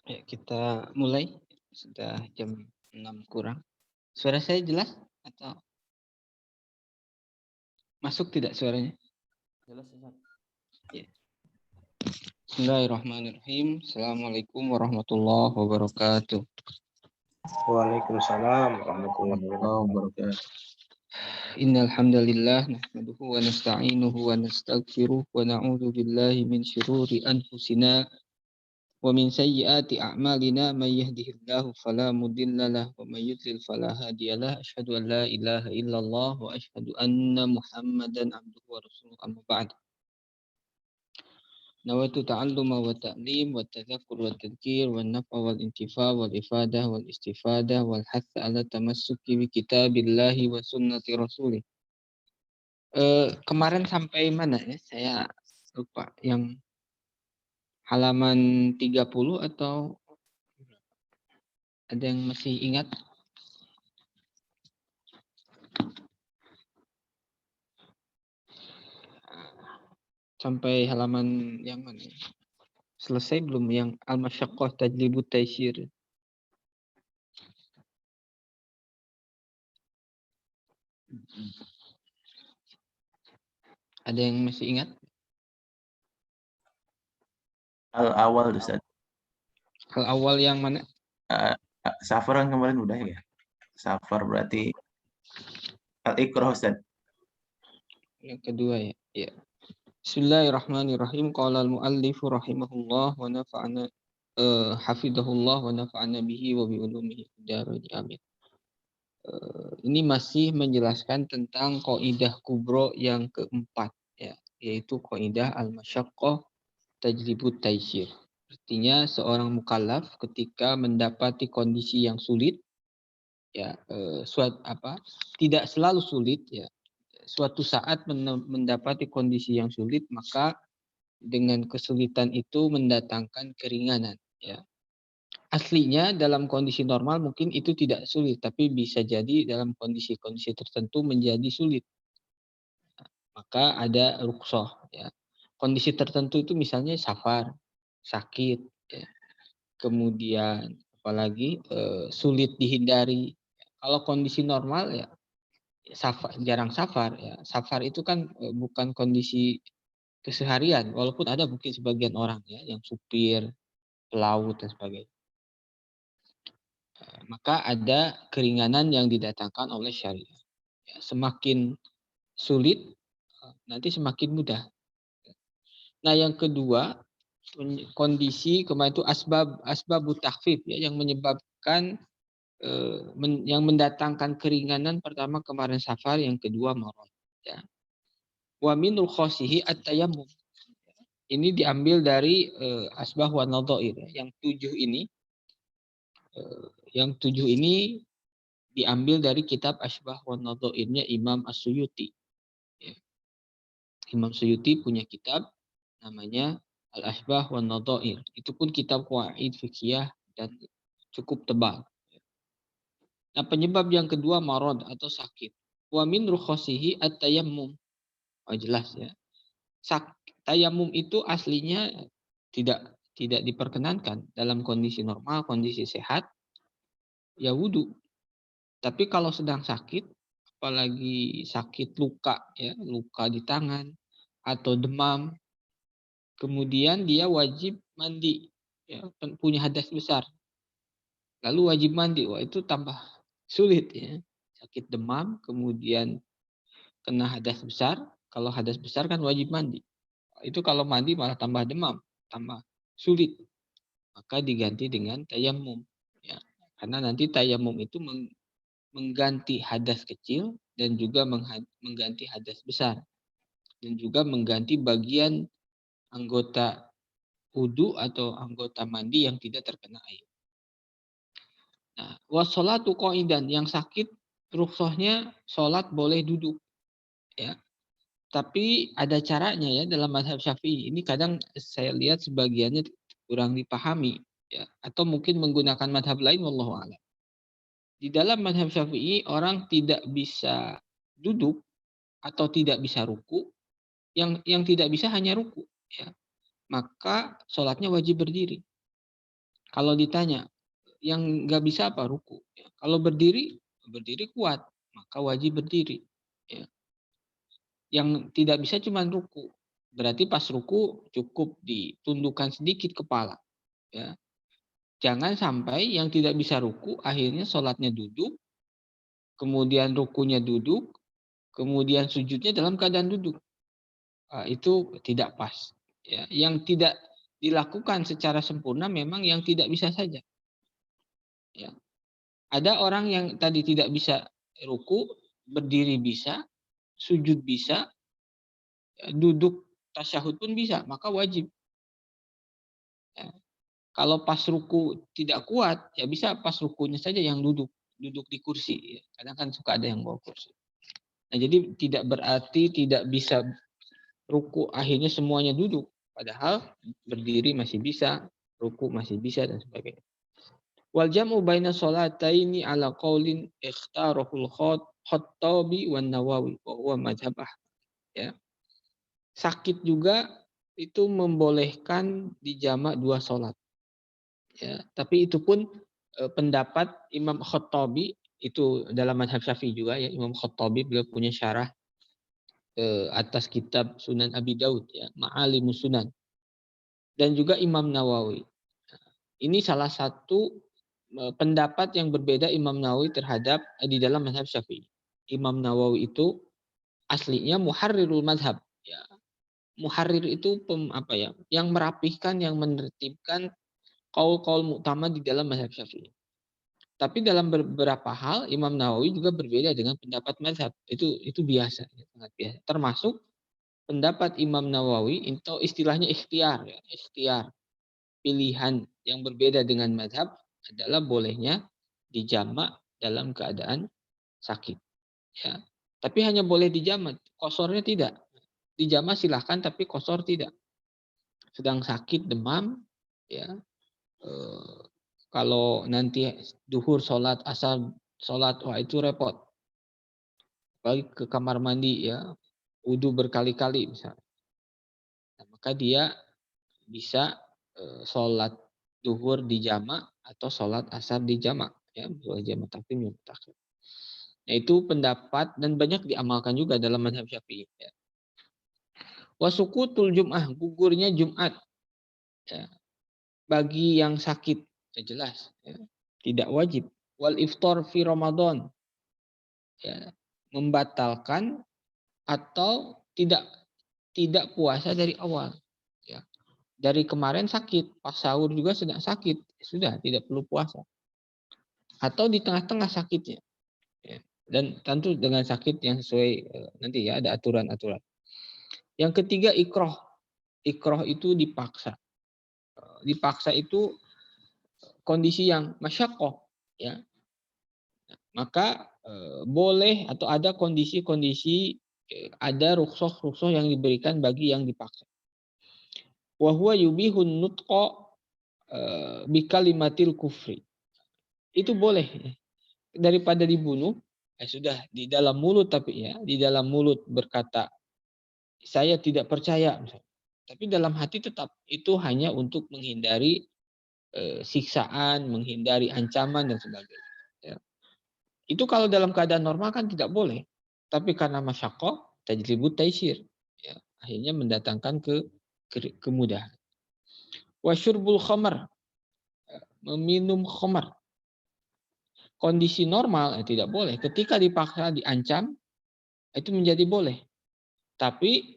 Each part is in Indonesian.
Ya, kita mulai. Sudah jam 6 kurang. Suara saya jelas atau masuk tidak suaranya? Jelas, Ustaz. Ya. Bismillahirrahmanirrahim. Assalamualaikum warahmatullahi wabarakatuh. Waalaikumsalam warahmatullahi wabarakatuh. Innal hamdalillah nahmaduhu wa nasta'inuhu wa nastaghfiruh wa na'udzu billahi min syururi anfusina wa min sayyiati a'malina may yahdihillahu fala mudilla lahu wa may yudlil fala hadiyalah. Asyhadu an la ilaha illallah wa asyhadu anna Muhammadan abduhu wa rasuluhu amma ba'd. Nawaitu ta'alluma wa ta'lim wa tadhakkur wa tadhkir wa nafa wal intifa wal ifadah wal istifadah wal hatha ala tamassuki bi kitabillahi wa sunnati rasulih. Kemarin sampai mana ya? Saya lupa. Yang halaman 30 atau ada yang masih ingat? Sampai halaman yang mana? Selesai belum yang al-masyaqqah tajlibut taysir? Ada yang masih ingat? Awal Ustaz. Hal awal yang mana? Safar kan kemarin udah ya. Safar berarti Al-Iqra Ustaz. Yang kedua ya. Ya. Bismillahirrahmanirrahim. Qala al-muallif rahimahullah wa nafa'ana hafidhahullah wa nafa'ana bihi wa bi ulumihi fid amin. Ini masih menjelaskan tentang kaidah kubro yang keempat ya, yaitu kaidah al-masyaqqah tajlibut taysir. Artinya seorang mukallaf ketika mendapati kondisi yang sulit ya, tidak selalu sulit ya. Suatu saat mendapati kondisi yang sulit, maka dengan kesulitan itu mendatangkan keringanan ya. Aslinya dalam kondisi normal mungkin itu tidak sulit, tapi bisa jadi dalam kondisi-kondisi tertentu menjadi sulit. Maka ada rukhsah ya. Kondisi tertentu itu misalnya safar, sakit ya. Kemudian apalagi sulit dihindari. Kalau kondisi normal ya safar, jarang safar ya. Safar itu kan bukan kondisi keseharian, walaupun ada mungkin sebagian orang ya yang supir, pelaut dan sebagainya. Maka ada keringanan yang didatangkan oleh syariat. Ya, semakin sulit nanti semakin mudah. Nah, yang kedua kondisi kemarin itu asbabut takhfif ya, yang menyebabkan yang mendatangkan keringanan. Pertama kemarin safar, yang kedua marad ya. Wa min rukhasihi at-tayammum. Ini diambil dari asbah wa nadhair ya. Yang tujuh ini diambil dari kitab Asbah wa Nadhairnya Imam As-Suyuti. Ya. Imam Suyuti punya kitab namanya Al-Asbah wa Nadhair. Itu pun kitab qawaid fiqhiyah dan cukup tebal. Nah, penyebab yang kedua marad atau sakit. Wa min rukhasihi at-tayammum. Oh, jelas ya. Tayamum itu aslinya tidak diperkenankan dalam kondisi normal, kondisi sehat ya wudu. Tapi kalau sedang sakit, apalagi sakit luka ya, luka di tangan atau demam, kemudian dia wajib mandi ya, punya hadas besar. Lalu wajib mandi. Wah, itu tambah sulit ya. Sakit demam kemudian kena hadas besar. Kalau hadas besar kan wajib mandi. Itu kalau mandi malah tambah demam, tambah sulit. Maka diganti dengan tayamum ya. Karena nanti tayamum itu mengganti hadas kecil dan juga mengganti hadas besar dan juga mengganti bagian anggota wudu atau anggota mandi yang tidak terkena air. Nah, washolatu qaidan, yang sakit rukhsahnya sholat boleh duduk ya. Tapi ada caranya ya dalam mazhab Syafi'i. Ini kadang saya lihat sebagiannya kurang dipahami ya, atau mungkin menggunakan mazhab lain, wallahu a'lam. Di dalam mazhab Syafi'i orang tidak bisa duduk atau tidak bisa ruku, yang tidak bisa hanya ruku ya. Maka sholatnya wajib berdiri. Kalau ditanya, yang nggak bisa apa? Ruku. Ya. Kalau berdiri kuat, maka wajib berdiri. Ya. Yang tidak bisa cuma ruku. Berarti pas ruku cukup ditundukkan sedikit kepala. Ya. Jangan sampai yang tidak bisa ruku akhirnya sholatnya duduk, kemudian rukunya duduk, kemudian sujudnya dalam keadaan duduk. Itu tidak pas. Ya. Yang tidak dilakukan secara sempurna memang yang tidak bisa saja. Ya. Ada orang yang tadi tidak bisa ruku, berdiri bisa, sujud bisa, duduk tasyahud pun bisa, maka wajib. Ya. Kalau pas ruku tidak kuat, ya bisa pas rukunya saja yang duduk di kursi. Ya. Kadang kan suka ada yang bawa kursi. Nah, jadi tidak berarti tidak bisa ruku akhirnya semuanya duduk. Padahal berdiri masih bisa, ruku masih bisa dan sebagainya. Wal jam'u baina sholataini ala qaulin ikhtarahul Khattabi wan Nawawi wa huwa mazhab Ahmad. Ya. Sakit juga itu membolehkan dijamak dua sholat. Ya, tapi itu pun pendapat Imam Khattabi itu dalam mazhab Syafi'i juga ya. Imam Khattabi beliau punya syarah atas kitab Sunan Abi Daud ya, Ma'alimus Sunan, dan juga Imam Nawawi. Ini salah satu pendapat yang berbeda Imam Nawawi terhadap di dalam mazhab Syafi'i. Imam Nawawi itu aslinya muharrirul mazhab ya. Muharrir itu yang merapihkan, yang menertibkan qaul-qaul muktamad di dalam mazhab Syafi'i. Tapi dalam beberapa hal Imam Nawawi juga berbeda dengan pendapat mazhab. Itu biasa, sangat biasa. Termasuk pendapat Imam Nawawi itu istilahnya ikhtiar ya. Ikhtiar, pilihan yang berbeda dengan mazhab adalah bolehnya dijamak dalam keadaan sakit ya. Tapi hanya boleh dijamak, kosornya tidak. Dijamak silahkan tapi kosor tidak. Sedang sakit demam ya, kalau nanti duhur sholat asar sholat, wah itu repot. Balik ke kamar mandi ya, wudhu berkali-kali misalnya. Nah, maka dia bisa sholat duhur di jamak atau sholat asar di jamak ya, boleh jamak takdim jamak takhir. Nah, itu pendapat dan banyak diamalkan juga dalam mazhab Syafi'i ya. Wasukutul Jum'ah, gugurnya Jumat ya, bagi yang sakit ya jelas ya, tidak wajib. Wal iftar fi Ramadan ya, membatalkan atau tidak puasa dari awal ya. Dari kemarin sakit, pas sahur juga sedang sakit, sudah tidak perlu puasa. Atau di tengah-tengah sakitnya ya. Dan tentu dengan sakit yang sesuai nanti ya, ada aturan-aturan. Yang ketiga ikroh. Ikroh itu dipaksa. Dipaksa itu kondisi yang masyakoh ya. Maka boleh atau ada kondisi-kondisi, ada rukhsah yang diberikan bagi yang dipaksa. Wa huwa yubihun nutqa bikalimatil kufri. Itu boleh ya. Daripada dibunuh, sudah di dalam mulut, tapi ya di dalam mulut berkata saya tidak percaya misalnya. Tapi dalam hati tetap itu hanya untuk menghindari siksaan, menghindari ancaman dan sebagainya. Ya. Itu kalau dalam keadaan normal kan tidak boleh. Tapi karena masyaqqah, tajlibut taisir. Ya. Akhirnya mendatangkan kemudahan. Wasyurbul khamar, meminum khamar. Kondisi normal tidak boleh. Ketika dipaksa, diancam, itu menjadi boleh. Tapi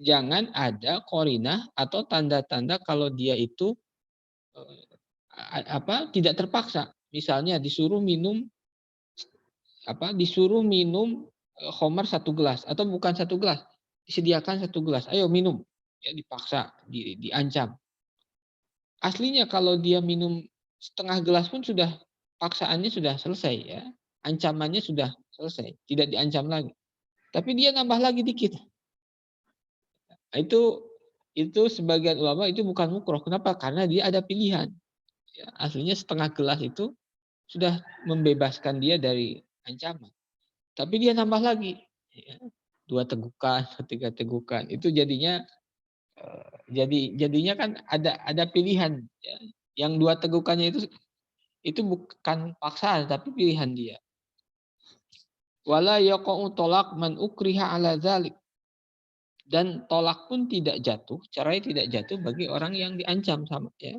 jangan ada qarinah atau tanda-tanda kalau dia itu tidak terpaksa. Misalnya disuruh minum khamar 1 gelas atau bukan 1 gelas, disediakan 1 gelas, ayo minum, ya dipaksa, diancam. Aslinya kalau dia minum setengah gelas pun sudah paksaannya sudah selesai ya, ancamannya sudah selesai, tidak diancam lagi. Tapi dia nambah lagi dikit. Nah, itu sebagian ulama itu bukan mukroh. Kenapa? Karena dia ada pilihan. Ya, aslinya setengah gelas itu sudah membebaskan dia dari ancaman. Tapi dia nambah lagi. Ya, 2 tegukan, 3 tegukan. Itu jadinya kan ada pilihan. Ya. Yang dua tegukannya itu bukan paksaan tapi pilihan dia. Wala yaqa'u tolak man ukriha ala dzalik. Dan tolak pun tidak jatuh, cerai tidak jatuh bagi orang yang diancam sama ya.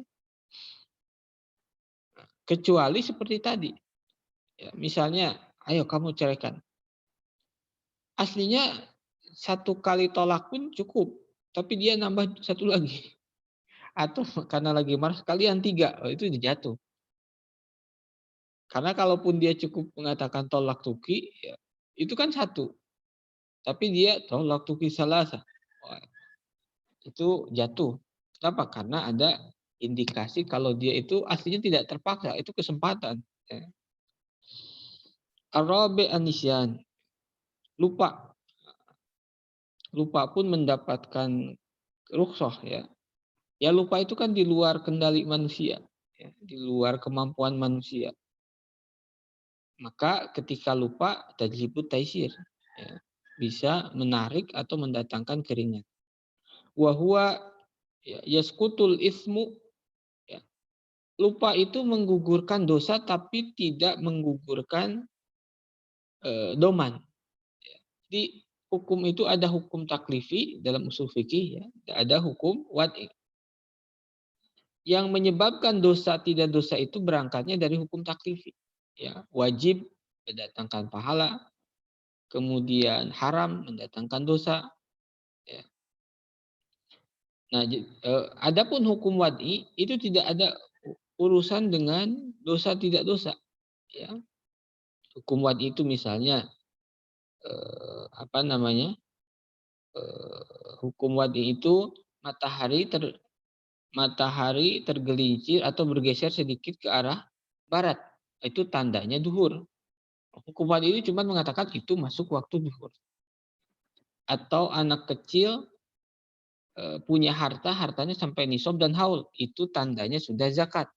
Kecuali seperti tadi. Ya, misalnya, ayo kamu ceraikan. Aslinya satu kali tolak pun cukup, tapi dia nambah satu lagi. Atau karena lagi marah sekalian 3, itu jatuh. Karena kalaupun dia cukup mengatakan tolak tuki, ya, itu kan satu. Tapi dia tolak tuki salasa. Itu jatuh. Kenapa? Karena ada indikasi kalau dia itu aslinya tidak terpaksa, itu kesempatan. Ya. Arabi anisyan, lupa. Lupa pun mendapatkan rukhsah ya. Ya lupa itu kan di luar kendali manusia, ya, di luar kemampuan manusia. Maka ketika lupa tajibut taisir, ya, bisa menarik atau mendatangkan keringat. Wahwa ya, yaskutul ismu, ya. Lupa itu menggugurkan dosa tapi tidak menggugurkan doman. Jadi hukum itu ada hukum taklifi dalam usul fikih, ya, ada hukum wad'i. Yang menyebabkan dosa tidak dosa itu berangkatnya dari hukum taklifi. Ya, wajib mendatangkan pahala, kemudian haram mendatangkan dosa. Ya. Nah, adapun hukum wad'i itu tidak ada urusan dengan dosa tidak dosa. Ya. Hukum wad'i itu misalnya hukum wad'i itu matahari tergelincir atau bergeser sedikit ke arah barat. Itu tandanya duhur. Hukum wad'i ini cuma mengatakan itu masuk waktu duhur. Atau anak kecil punya hartanya sampai nisab dan haul. Itu tandanya sudah zakat.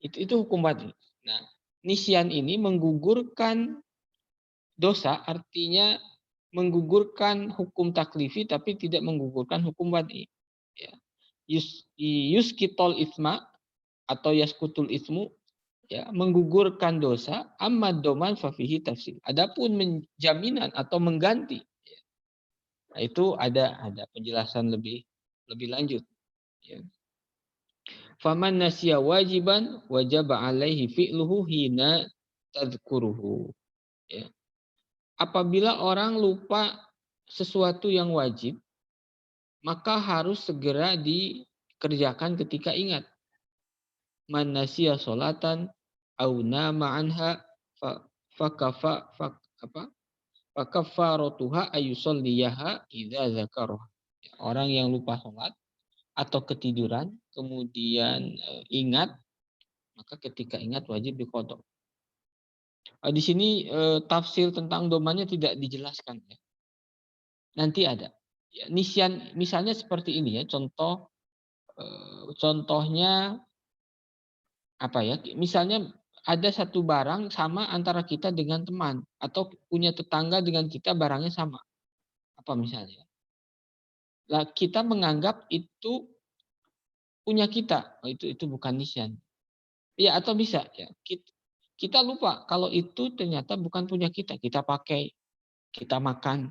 Itu hukum wad'i. Nah, nisyan ini menggugurkan dosa, artinya menggugurkan hukum taklifi tapi tidak menggugurkan hukum wad'i. Ya. Yuskitol isma atau yaskutul ismu, ya, menggugurkan dosa, amma doman fafihi tafsir. Adapun menjaminan atau mengganti, ya, nah itu ada penjelasan lebih lanjut. Ya. Faman nasiya wajiban wajaba alaihi fi'luhu hina tadhkuruhu. Ya. Apabila orang lupa sesuatu yang wajib, maka harus segera dikerjakan ketika ingat. Man nasiya sholatan au nama anha fakaffaratuha ayusolliyaha idza dzakaraha. Orang yang lupa sholat atau ketiduran kemudian ingat, maka ketika ingat wajib diqodho. Di sini tafsir tentang domanya tidak dijelaskan ya. Nanti ada. Ya, nisyan misalnya seperti ini ya, contohnya apa ya? Misalnya ada satu barang sama antara kita dengan teman atau punya tetangga dengan kita barangnya sama. Apa misalnya? Lah kita menganggap itu punya kita. Oh, itu bukan nisyan. Ya atau bisa ya. Kita lupa kalau itu ternyata bukan punya kita. Kita pakai, kita makan.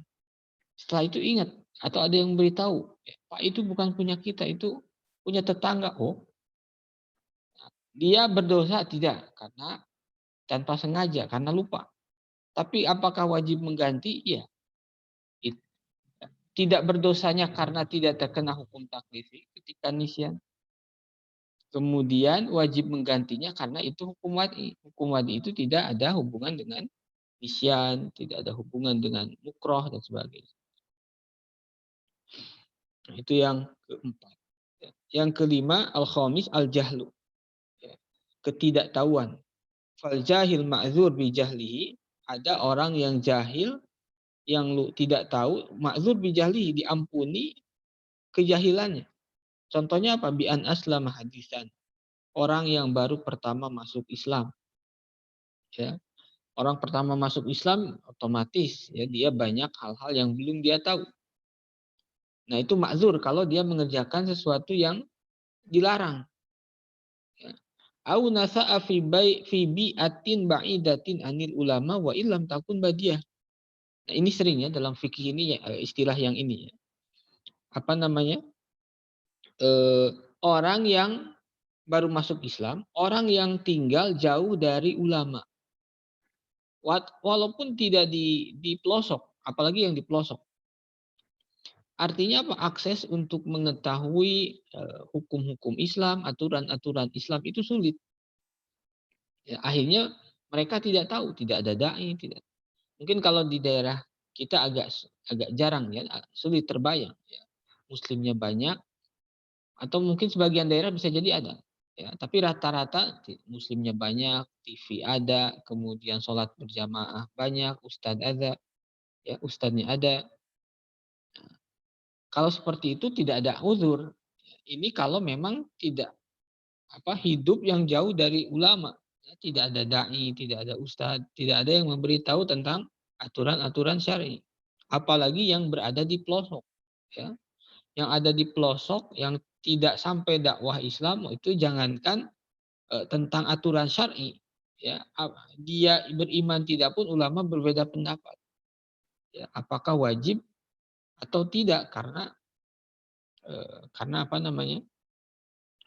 Setelah itu ingat atau ada yang beritahu, Pak itu bukan punya kita, itu punya tetangga. Oh, dia berdosa tidak karena tanpa sengaja, karena lupa. Tapi apakah wajib mengganti? Iya. Tidak berdosanya karena tidak terkena hukum taklifi ketika nisyan. Kemudian wajib menggantinya karena itu hukum wad'i. Hukum wad'i itu tidak ada hubungan dengan nisyan, tidak ada hubungan dengan mukroh dan sebagainya. Nah, itu yang keempat. Yang kelima, al-khamis al-jahlu. Ketidaktahuan. Fal jahil ma'zur bi jahlihi. Ada orang yang jahil, yang tidak tahu, ma'zur bi jahlihi, diampuni kejahilannya. Contohnya apa? Bi'an aslama hadisan. Orang yang baru pertama masuk Islam. Ya. Orang pertama masuk Islam otomatis ya dia banyak hal-hal yang belum dia tahu. Nah, itu ma'zur kalau dia mengerjakan sesuatu yang dilarang. au nasa'a fi bi'atin ba'idatin anil ulama wa illam takun badiyah. Nah, ini sering ya dalam fikih ini ya, istilah yang ini ya. Apa namanya? Orang yang baru masuk Islam, orang yang tinggal jauh dari ulama. Walaupun tidak di pelosok, apalagi yang di pelosok. Artinya apa? Akses untuk mengetahui hukum-hukum Islam, aturan-aturan Islam itu sulit. Ya, akhirnya mereka tidak tahu, tidak ada dai, tidak. Mungkin kalau di daerah kita agak jarang ya, sulit terbayang. Ya. Muslimnya banyak, atau mungkin sebagian daerah bisa jadi ada. Ya, tapi rata-rata muslimnya banyak, TV ada, kemudian sholat berjamaah banyak, ustadz ada, ya ustadznya ada. Kalau seperti itu tidak ada uzur. Ini kalau memang tidak hidup yang jauh dari ulama, ya, tidak ada dai, tidak ada ustadz, tidak ada yang memberitahu tentang aturan-aturan syar'i. Apalagi yang berada di pelosok, ya. Yang ada di pelosok yang tidak sampai dakwah Islam itu jangankan tentang aturan syar'i, ya. Dia beriman tidak pun ulama berbeda pendapat. Ya, apakah wajib atau tidak karena apa namanya?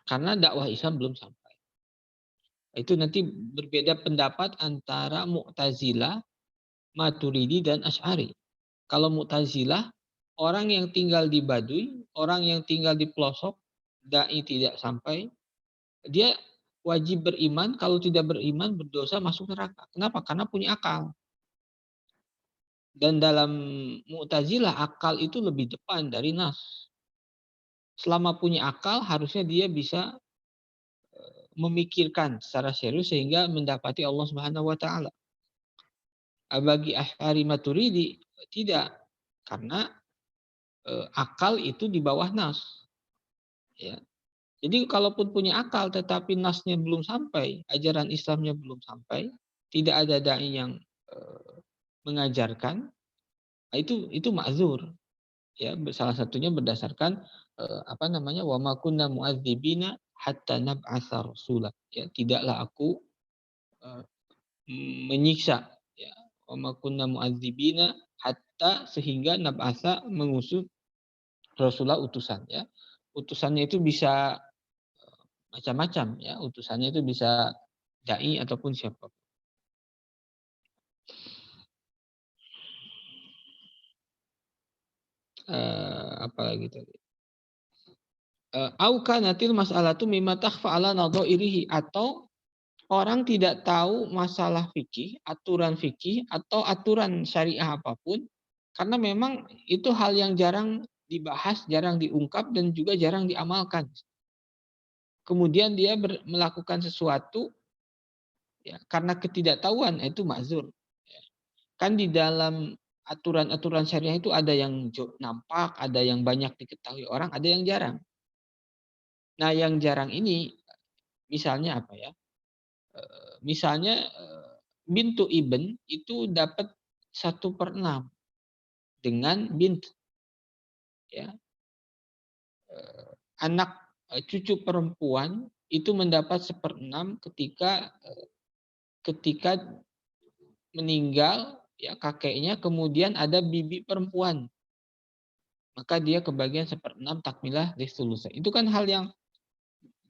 Karena dakwah Islam belum sampai. Itu nanti berbeda pendapat antara Mu'tazilah, Maturidi dan Asy'ari. Kalau Mu'tazilah, orang yang tinggal di Baduy, orang yang tinggal di pelosok, dai tidak sampai, dia wajib beriman, kalau tidak beriman berdosa masuk neraka. Kenapa? Karena punya akal. Dan dalam Mu'tazilah akal itu lebih depan dari nas. Selama punya akal harusnya dia bisa memikirkan secara serius sehingga mendapati Allah Subhanahu wa taala. Bagi Asy'ari Maturidi tidak, karena akal itu di bawah nas. Ya. Jadi kalaupun punya akal tetapi nasnya belum sampai, ajaran Islamnya belum sampai, tidak ada dai yang mengajarkan, itu ma'zur. Ya, salah satunya berdasarkan apa namanya? Wa ma kunna mu'adzibina hatta nab'atsa rasula. Ya, tidaklah aku menyiksa, ya. Wa ma kunna mu'adzibina hatta sehingga nab'atsa mengutus rasulah utusan, ya. Utusannya itu bisa macam-macam, ya. Utusannya itu bisa dai ataupun siapa. Apalagi tadi. Au kanatil mas'alatu mimma takhfa ala nadhairihi, atau orang tidak tahu masalah fikih, aturan fikih atau aturan syariah apapun karena memang itu hal yang jarang dibahas, jarang diungkap dan juga jarang diamalkan. Kemudian dia melakukan sesuatu ya karena ketidaktahuan, itu ma'zur. Kan di dalam aturan-aturan syariah itu ada yang nampak, ada yang banyak diketahui orang, ada yang jarang. Nah, yang jarang ini misalnya apa ya? Misalnya bintu ibn itu dapat 1/6 dengan bint, ya. Anak cucu perempuan itu mendapat 1/6 ketika meninggal ya kakeknya, kemudian ada bibi perempuan. Maka dia kebagian 1/6 takmilah lisulusa. Itu kan hal yang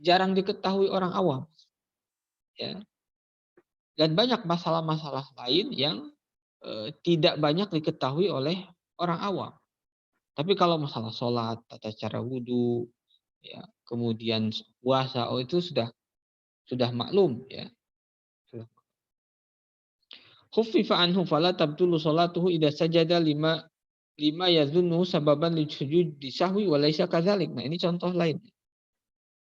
jarang diketahui orang awam, ya. Dan banyak masalah-masalah lain yang tidak banyak diketahui oleh orang awam. Tapi kalau masalah sholat, tata cara wudhu, ya, kemudian puasa, itu sudah maklum, ya. Khuffifa anhu fala tabtulu sholatuhu idza sajada lima yazunnu sababan lisujud di sahwi wa laisa kadzalik. Nah, ini contoh lain.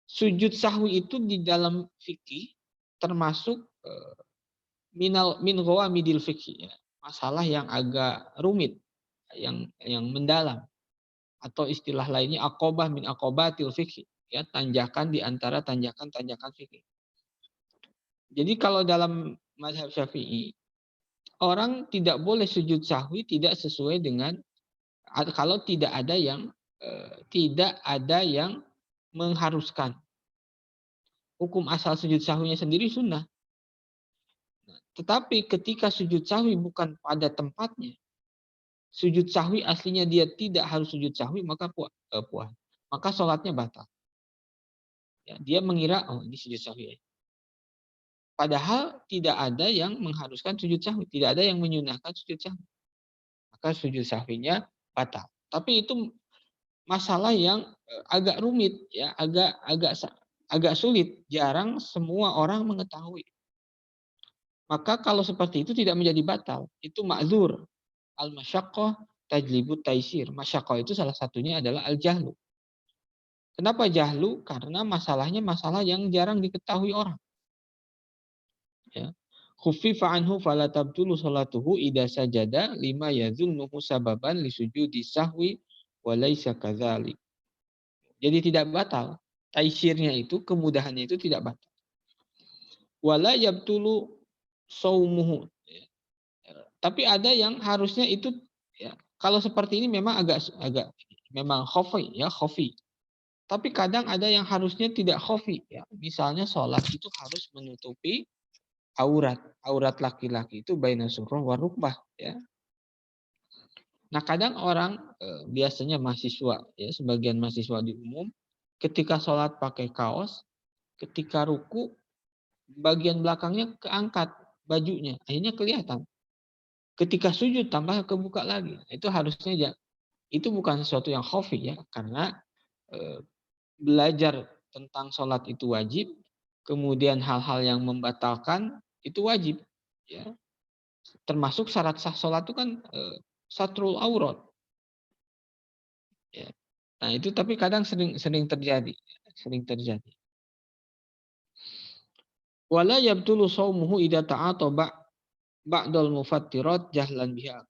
Sujud sahwi itu di dalam fikih termasuk min ghawamidil fikih, ya. Masalah yang agak rumit, yang mendalam, atau istilah lainnya aqobah min aqobatil fikih, ya, tanjakan di antara tanjakan-tanjakan fikih. Jadi kalau dalam mazhab Syafi'i, orang tidak boleh sujud sahwi tidak sesuai dengan kalau tidak ada yang mengharuskan. hukum asal sujud sahwinya sendiri sunnah. Tetapi ketika sujud sahwi bukan pada tempatnya, sujud sahwi aslinya dia tidak harus sujud sahwi, maka maka sholatnya batal. Ya, dia mengira ini sujud sahwi. Padahal tidak ada yang mengharuskan sujud sahwi, tidak ada yang menyunahkan sujud sahwi. Maka sujud sahwinya batal. Tapi itu masalah yang agak rumit, ya, agak sulit. Jarang semua orang mengetahui. Maka kalau seperti itu tidak menjadi batal. Itu ma'zur. Al-masyaqqah tajlibut taisir. Masyaqqah itu salah satunya adalah al-jahlu. Kenapa jahlu? Karena masalahnya masalah yang jarang diketahui orang. Ya. Khuffifa anhu fala tabtulu salatuhu idza sajada lima yazunnuhu sababan li sujudi sahwi wa laisa kadzalik. Jadi tidak batal. Taisirnya itu, kemudahannya itu tidak batal. Wala yabtulu saumuhu. Tapi ada yang harusnya itu, ya, kalau seperti ini memang agak memang khafi. Tapi kadang ada yang harusnya tidak khafi, ya. Misalnya sholat itu harus menutupi aurat laki-laki itu baina surrah wa rukbah, ya. Nah, kadang orang biasanya mahasiswa, ya, sebagian mahasiswa di umum ketika sholat pakai kaos, ketika ruku bagian belakangnya keangkat bajunya, akhirnya kelihatan. Ketika sujud tambah kebuka lagi. Itu harusnya itu bukan sesuatu yang khafi, ya, karena belajar tentang sholat itu wajib, kemudian hal-hal yang membatalkan itu wajib, ya. Termasuk syarat sah sholat itu kan satrul aurat, ya. Nah itu tapi kadang sering terjadi, Wala yabtulu shaumuhu idza ta'ata ba'dal mufattirat jahlan biha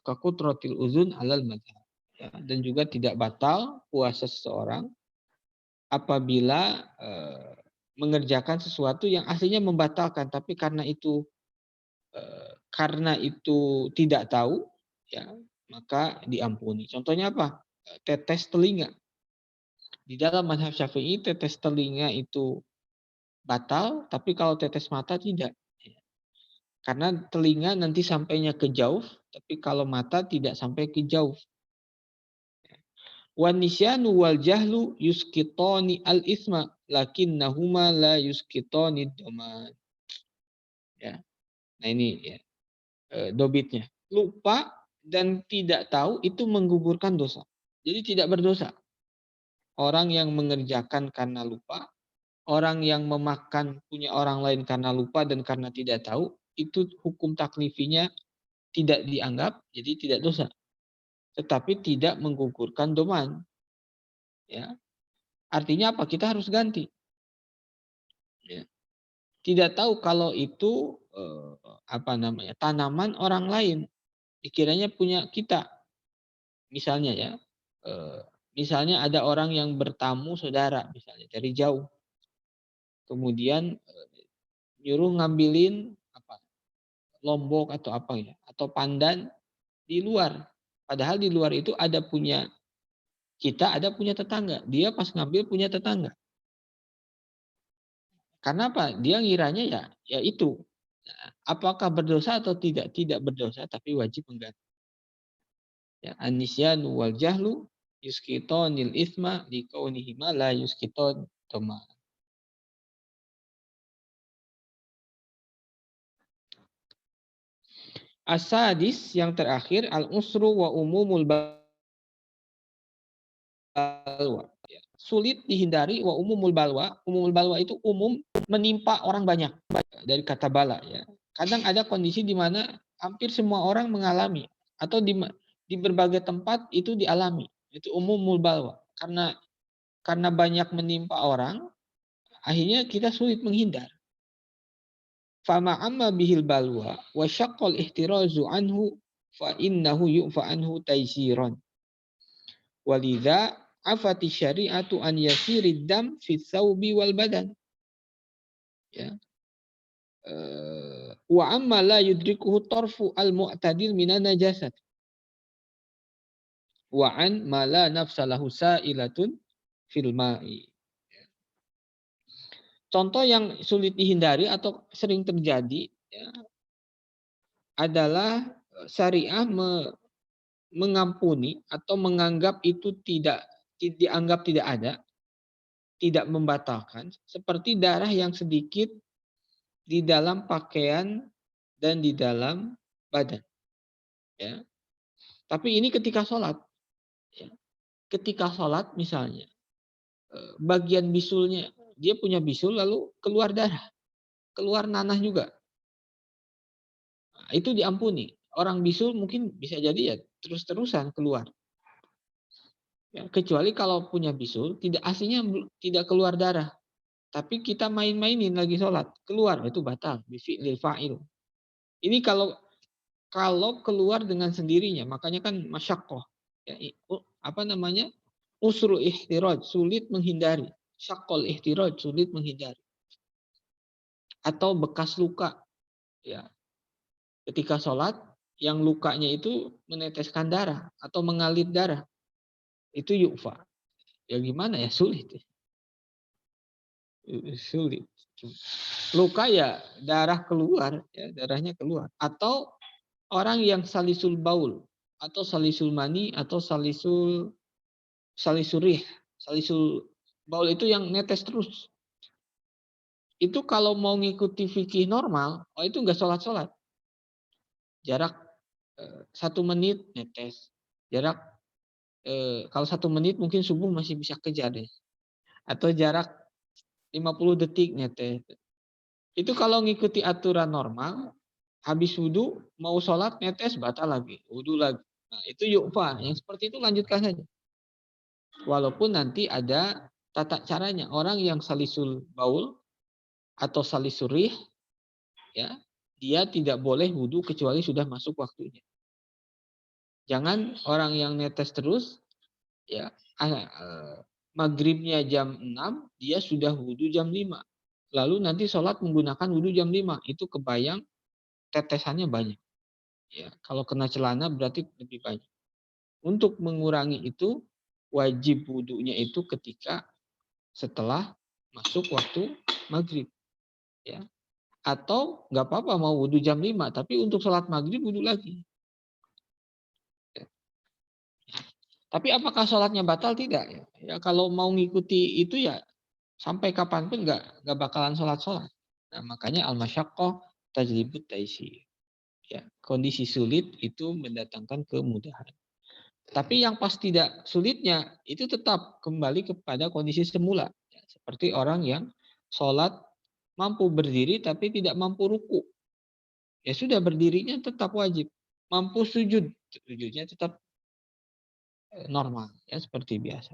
kaqutratil uzun alal madhhab. Ya, dan juga tidak batal puasa seseorang apabila mengerjakan sesuatu yang aslinya membatalkan, tapi karena itu tidak tahu, ya, maka diampuni. Contohnya apa? Tetes telinga. Di dalam mazhab Syafi'i tetes telinga itu batal, tapi kalau tetes mata tidak. Karena telinga nanti sampainya ke jauh, tapi kalau mata tidak sampai ke jauh. Wan nisyanu wal jahlu yuskitoni al isma lakinnahuma la yuskitoni doman. Ya. Nah ini, ya, dobitnya. Lupa dan tidak tahu itu menggugurkan dosa. Jadi tidak berdosa. Orang yang mengerjakan karena lupa, orang yang memakan punya orang lain karena lupa dan karena tidak tahu, itu hukum taklifinya tidak dianggap, jadi tidak dosa. Tetapi tidak menggugurkan doman. Ya. Artinya apa? Kita harus ganti. Ya. Tidak tahu kalau itu tanaman orang lain, dikiranya punya kita. Misalnya, ya, misalnya ada orang yang bertamu saudara, misalnya dari jauh, kemudian nyuruh ngambilin lombok atau apa, ya, atau pandan di luar. Padahal di luar itu ada punya kita, ada punya tetangga. Dia pas ngambil punya tetangga. Karena apa? Dia ngiranya ya itu. Nah, apakah berdosa atau tidak? Tidak berdosa, tapi wajib mengganti. Ya, an-nisyanu wal jahlu yuskitonil isma likaunihima la yuskiton toma. As-sadis yang terakhir al-usru wa umumul balwa. Sulit dihindari wa umumul balwa. Umumul balwa itu umum menimpa orang banyak, dari kata bala, ya. Kadang ada kondisi di mana hampir semua orang mengalami atau di berbagai tempat itu dialami. Itu umumul balwa. Karena banyak menimpa orang, akhirnya kita sulit menghindar. Fama amma bihil balwa wa syaqqal ihtirazu anhu fa innahu yu'fa anhu taysiran. Walidha afati syari'atu an yasirid dam fi thawbi wal badan. Ya. Wa amma la yudrikuhu tarfu al mu'tadil minan najasat. Wa an ma la nafsalahu sa'ilatun fil ma'i. Contoh yang sulit dihindari atau sering terjadi ya, adalah syariah mengampuni atau menganggap itu dianggap tidak ada, tidak membatalkan, seperti darah yang sedikit di dalam pakaian dan di dalam badan. Ya. Tapi ini ketika sholat. Ya. Ketika sholat misalnya, bagian bisulnya, dia punya bisul lalu keluar darah, keluar nanah juga. Nah, itu diampuni. Orang bisul mungkin bisa jadi ya terus-terusan keluar. Ya, kecuali kalau punya bisul, aslinya tidak keluar darah. Tapi kita main-mainin lagi sholat, keluar, itu batal. Bifi'lil fa'il. Ini kalau keluar dengan sendirinya, makanya kan masyaqqah. Ya, apa namanya? Usru ihtiraj, sulit menghindari. Syaqqal ihtiraj, sulit menghindari. Atau bekas luka. Ya. Ketika sholat, yang lukanya itu meneteskan darah atau mengalir darah. Itu yu'fa. Ya gimana ya, sulit. Sulit. Luka ya darah keluar, ya darahnya keluar. Atau orang yang salisul baul, atau salisul mani, atau salisul rih. Salisul baul itu yang netes terus. Itu kalau mau ngikuti fikih normal, itu enggak sholat-sholat. Jarak 1 menit netes. Jarak kalau 1 menit mungkin subuh masih bisa kejar deh. Atau jarak 50 detik netes. Itu kalau ngikuti aturan normal, habis wudhu mau sholat netes batal lagi, wudhu lagi. Nah, itu yu'fa. Yang seperti itu lanjutkan saja. Walaupun nanti ada tata caranya. Orang yang salisul baul atau salisul rih, ya, dia tidak boleh wudhu kecuali sudah masuk waktunya. Jangan orang yang netes terus, ya, maghribnya jam 6, dia sudah wudhu jam 5. Lalu nanti sholat menggunakan wudhu jam 5. Itu kebayang tetesannya banyak. Ya, kalau kena celana berarti lebih banyak. Untuk mengurangi itu, wajib wudhunya itu ketika setelah masuk waktu maghrib. Ya. Atau nggak apa-apa mau wudhu jam 5, tapi untuk sholat maghrib wudhu lagi. Ya. Tapi apakah sholatnya batal? Tidak. Ya, kalau mau ngikuti itu ya sampai kapanpun nggak bakalan sholat. Nah, makanya al-masyaqqah tajlibut taisir. Ya, kondisi sulit itu mendatangkan kemudahan. Tapi yang pas tidak sulitnya itu tetap kembali kepada kondisi semula. Ya, seperti orang yang sholat mampu berdiri tapi tidak mampu ruku. Ya sudah, berdirinya tetap wajib. Mampu sujud, sujudnya tetap normal, ya seperti biasa.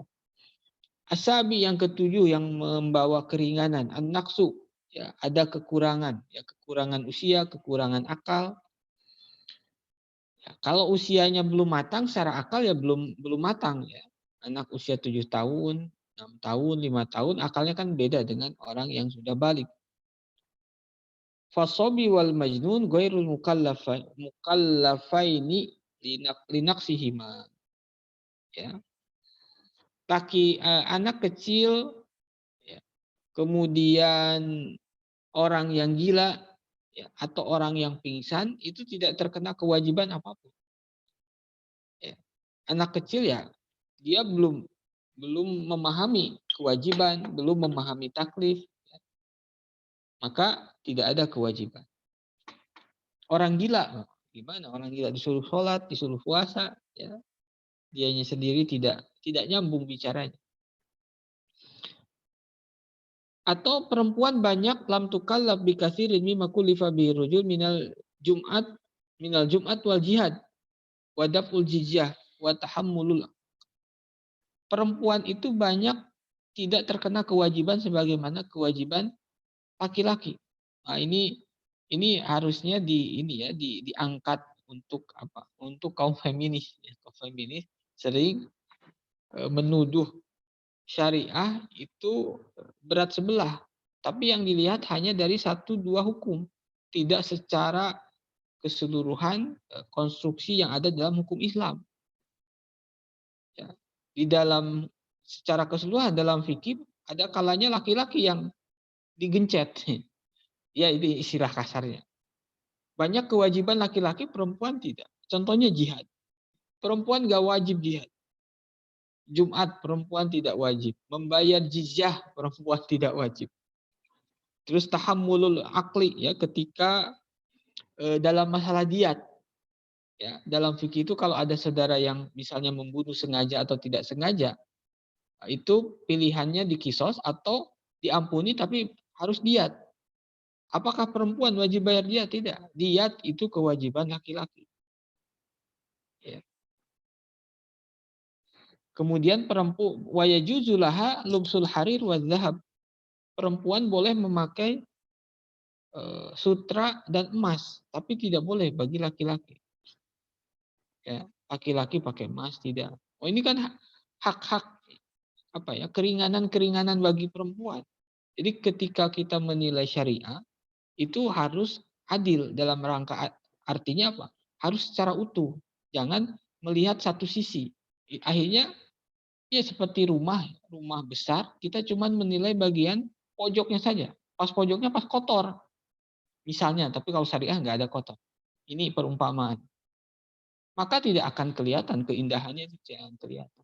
Asabi yang ketujuh yang membawa keringanan, an-naqsu, ya ada kekurangan, ya kekurangan usia, kekurangan akal. Ya, kalau usianya belum matang, secara akal ya belum matang ya. Anak usia 7 tahun, 6 tahun, 5 tahun, akalnya kan beda dengan orang yang sudah balik. Fasobi wal majnun ghairul mukallafaini linaksihima. Ya. Anak kecil, ya, kemudian orang yang gila, ya, atau orang yang pingsan itu tidak terkena kewajiban apapun. Ya. Anak kecil ya dia belum memahami kewajiban, belum memahami taklif, ya. Maka tidak ada kewajiban. Orang gila, gimana? Orang gila disuruh sholat, disuruh puasa, ya, dianya sendiri tidak nyambung bicaranya. Atau perempuan banyak lam tukallaf bi katsirin mimma kullifa bi rujul minal jum'at wal jihad wa daf'ul jizyah wa tahammulul. Perempuan itu banyak tidak terkena kewajiban sebagaimana kewajiban laki-laki. Nah, ini harusnya diangkat untuk apa? Untuk kaum feminis. Kaum feminis sering menuduh syariah itu berat sebelah. Tapi yang dilihat hanya dari 1-2 hukum. Tidak secara keseluruhan konstruksi yang ada dalam hukum Islam. Ya. Di dalam secara keseluruhan dalam fikih ada kalanya laki-laki yang digencet. Ya, ini istilah kasarnya. Banyak kewajiban laki-laki, perempuan tidak. Contohnya jihad. Perempuan gak wajib jihad. Jumat perempuan tidak wajib. Membayar jizyah perempuan tidak wajib. Terus tahammulul akli, ya, ketika dalam masalah diat. Ya, dalam fikih itu kalau ada saudara yang misalnya membunuh sengaja atau tidak sengaja, itu pilihannya dikisos atau diampuni tapi harus diat. Apakah perempuan wajib bayar diat? Tidak. Diat itu kewajiban laki-laki. Ya. Kemudian perempuan wayajuzulaha lubsul harir wa dzahab. Perempuan boleh memakai sutra dan emas, tapi tidak boleh bagi laki-laki. Ya, laki-laki pakai emas tidak. Oh, ini kan hak-hak apa ya, keringanan-keringanan bagi perempuan. Jadi ketika kita menilai syariah itu harus adil dalam rangka, artinya apa? Harus secara utuh. Jangan melihat satu sisi. Akhirnya ya seperti rumah besar, kita cuma menilai bagian pojoknya saja. Pas pojoknya pas kotor. Misalnya, tapi kalau syariah nggak ada kotor. Ini perumpamaan. Maka tidak akan kelihatan keindahannya, itu tidak akan kelihatan.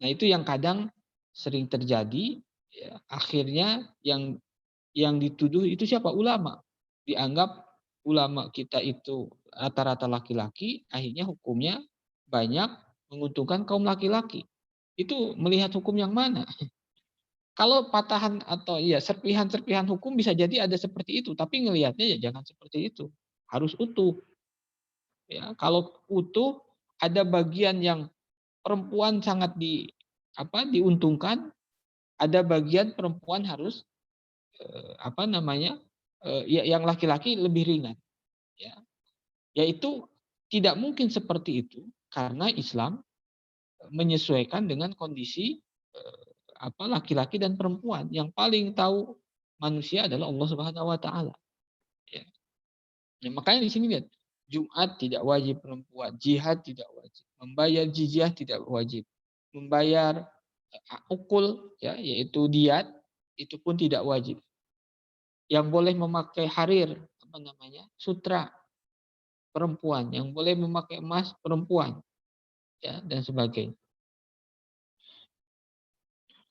Nah, itu yang kadang sering terjadi, ya, akhirnya yang dituduh itu siapa? Ulama. Dianggap ulama kita itu rata-rata laki-laki, akhirnya hukumnya banyak menguntungkan kaum laki-laki. Itu melihat hukum yang mana? Kalau patahan atau ya serpihan-serpihan hukum bisa jadi ada seperti itu, tapi ngelihatnya ya jangan seperti itu. Harus utuh. Ya, kalau utuh ada bagian yang perempuan sangat diuntungkan, ada bagian perempuan harus yang laki-laki lebih ringan. Ya, yaitu tidak mungkin seperti itu karena Islam menyesuaikan dengan kondisi laki-laki dan perempuan. Yang paling tahu manusia adalah Allah Subhanahu wa taala. Ya. Ya, makanya di sini lihat, Jumat tidak wajib perempuan, jihad tidak wajib, membayar jizyah tidak wajib, membayar ukul, ya, yaitu diat, itu pun tidak wajib. Yang boleh memakai harir, sutra, perempuan. Yang boleh memakai emas, perempuan, ya, dan sebagainya.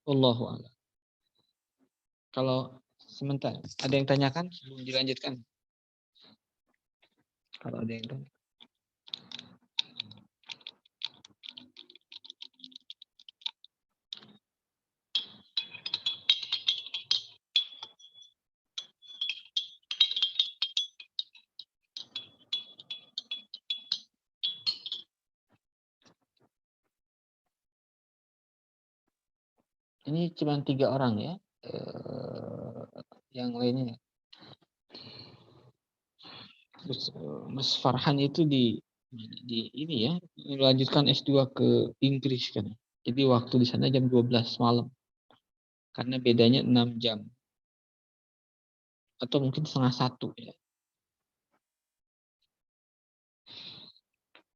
Wallahu a'lam. Kalau sebentar, ada yang tanyakan sebelum dilanjutkan? Kalau ada yang tanya. Ini cuma 3 orang ya. Yang lainnya. Terus Mas Farhan itu di ini ya, melanjutkan S2 ke Inggris kan. Jadi waktu di sana jam 12 malam. Karena bedanya 6 jam. Atau mungkin setengah 1 ya.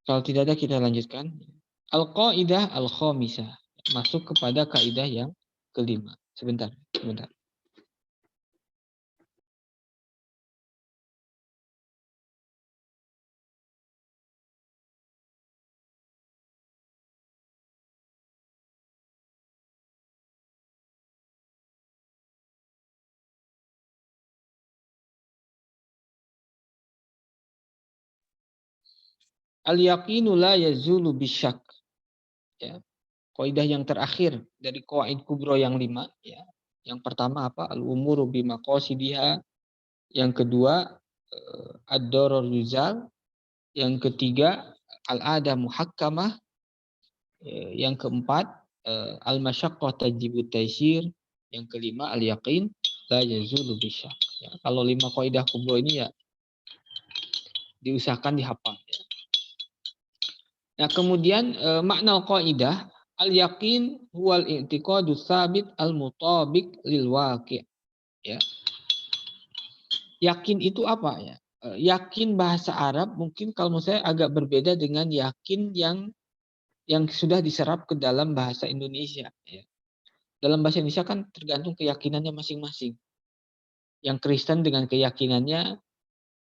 Kalau tidak ada kita lanjutkan. Al-Qaidah Al-Khamisah. Masuk kepada kaidah yang kelima. Sebentar. Al-yaqinu la yazulu bisyak. Ya. Kaidah yang terakhir dari qawaid kubro yang 5 ya. Yang pertama apa? Al-umuru bimaqasidiha. Yang kedua ad-darar yuzal. Yang ketiga al-ada muhakkamah. Yang keempat al-masyaqqah tajibu taysir. Yang kelima al-yaqin la yazulu bisyak. Ya, kalau 5 kaidah kubro ini ya diusahakan dihafal ya. Nah, kemudian makna kaidah al-yaqin huwal i'tiqadu tsabit al-mutabiq lil waqi'. Ya. Yakin itu apa ya? Yakin bahasa Arab mungkin kalau menurut saya agak berbeda dengan yakin yang sudah diserap ke dalam bahasa Indonesia ya. Dalam bahasa Indonesia kan tergantung keyakinannya masing-masing. yang Kristen dengan keyakinannya,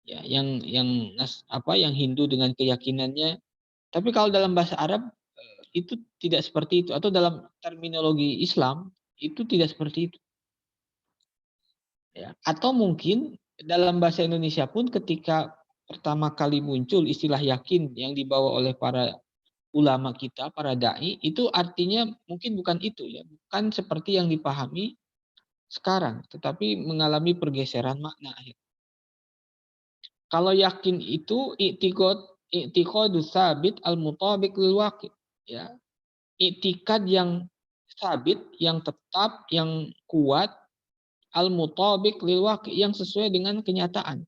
ya, yang Hindu dengan keyakinannya. Tapi kalau dalam bahasa Arab itu tidak seperti itu, atau dalam terminologi Islam itu tidak seperti itu. Ya. Atau mungkin dalam bahasa Indonesia pun ketika pertama kali muncul istilah yakin yang dibawa oleh para ulama kita, para dai, itu artinya mungkin bukan itu ya, bukan seperti yang dipahami sekarang, tetapi mengalami pergeseran makna. Kalau yakin itu i'tiqadu sabit al-mutabiq lil waqi', ya. I'tikad yang sabit, yang tetap, yang kuat, al-mutabiq lil waqi', yang sesuai dengan kenyataan.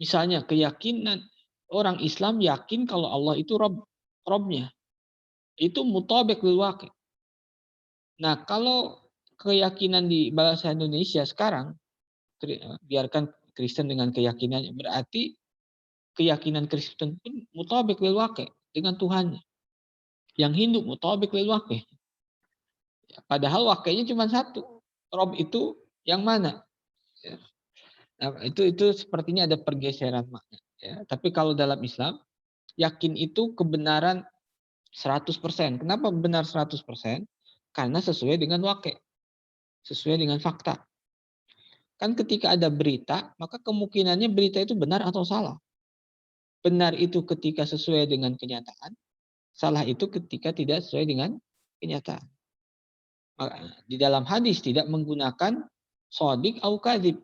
Misalnya keyakinan orang Islam yakin kalau Allah itu Robnya. Itu mutabiq lil waqi'. Nah, kalau keyakinan di bahasa Indonesia sekarang, biarkan Kristen dengan keyakinannya, berarti keyakinan Kristen pun mutabiq lil waqi' dengan Tuhannya. Yang Hindu mutabiq lil waqi'. Ya, padahal waqi'nya cuma satu. Rob itu yang mana? Ya. Nah, itu sepertinya ada pergeseran makna. Ya. Tapi kalau dalam Islam, yakin itu kebenaran 100%. Kenapa benar 100%? Karena sesuai dengan waqi', sesuai dengan fakta. Kan ketika ada berita, maka kemungkinannya berita itu benar atau salah. Benar itu ketika sesuai dengan kenyataan, salah itu ketika tidak sesuai dengan kenyataan. Di dalam hadis tidak menggunakan shadiq au kadzib,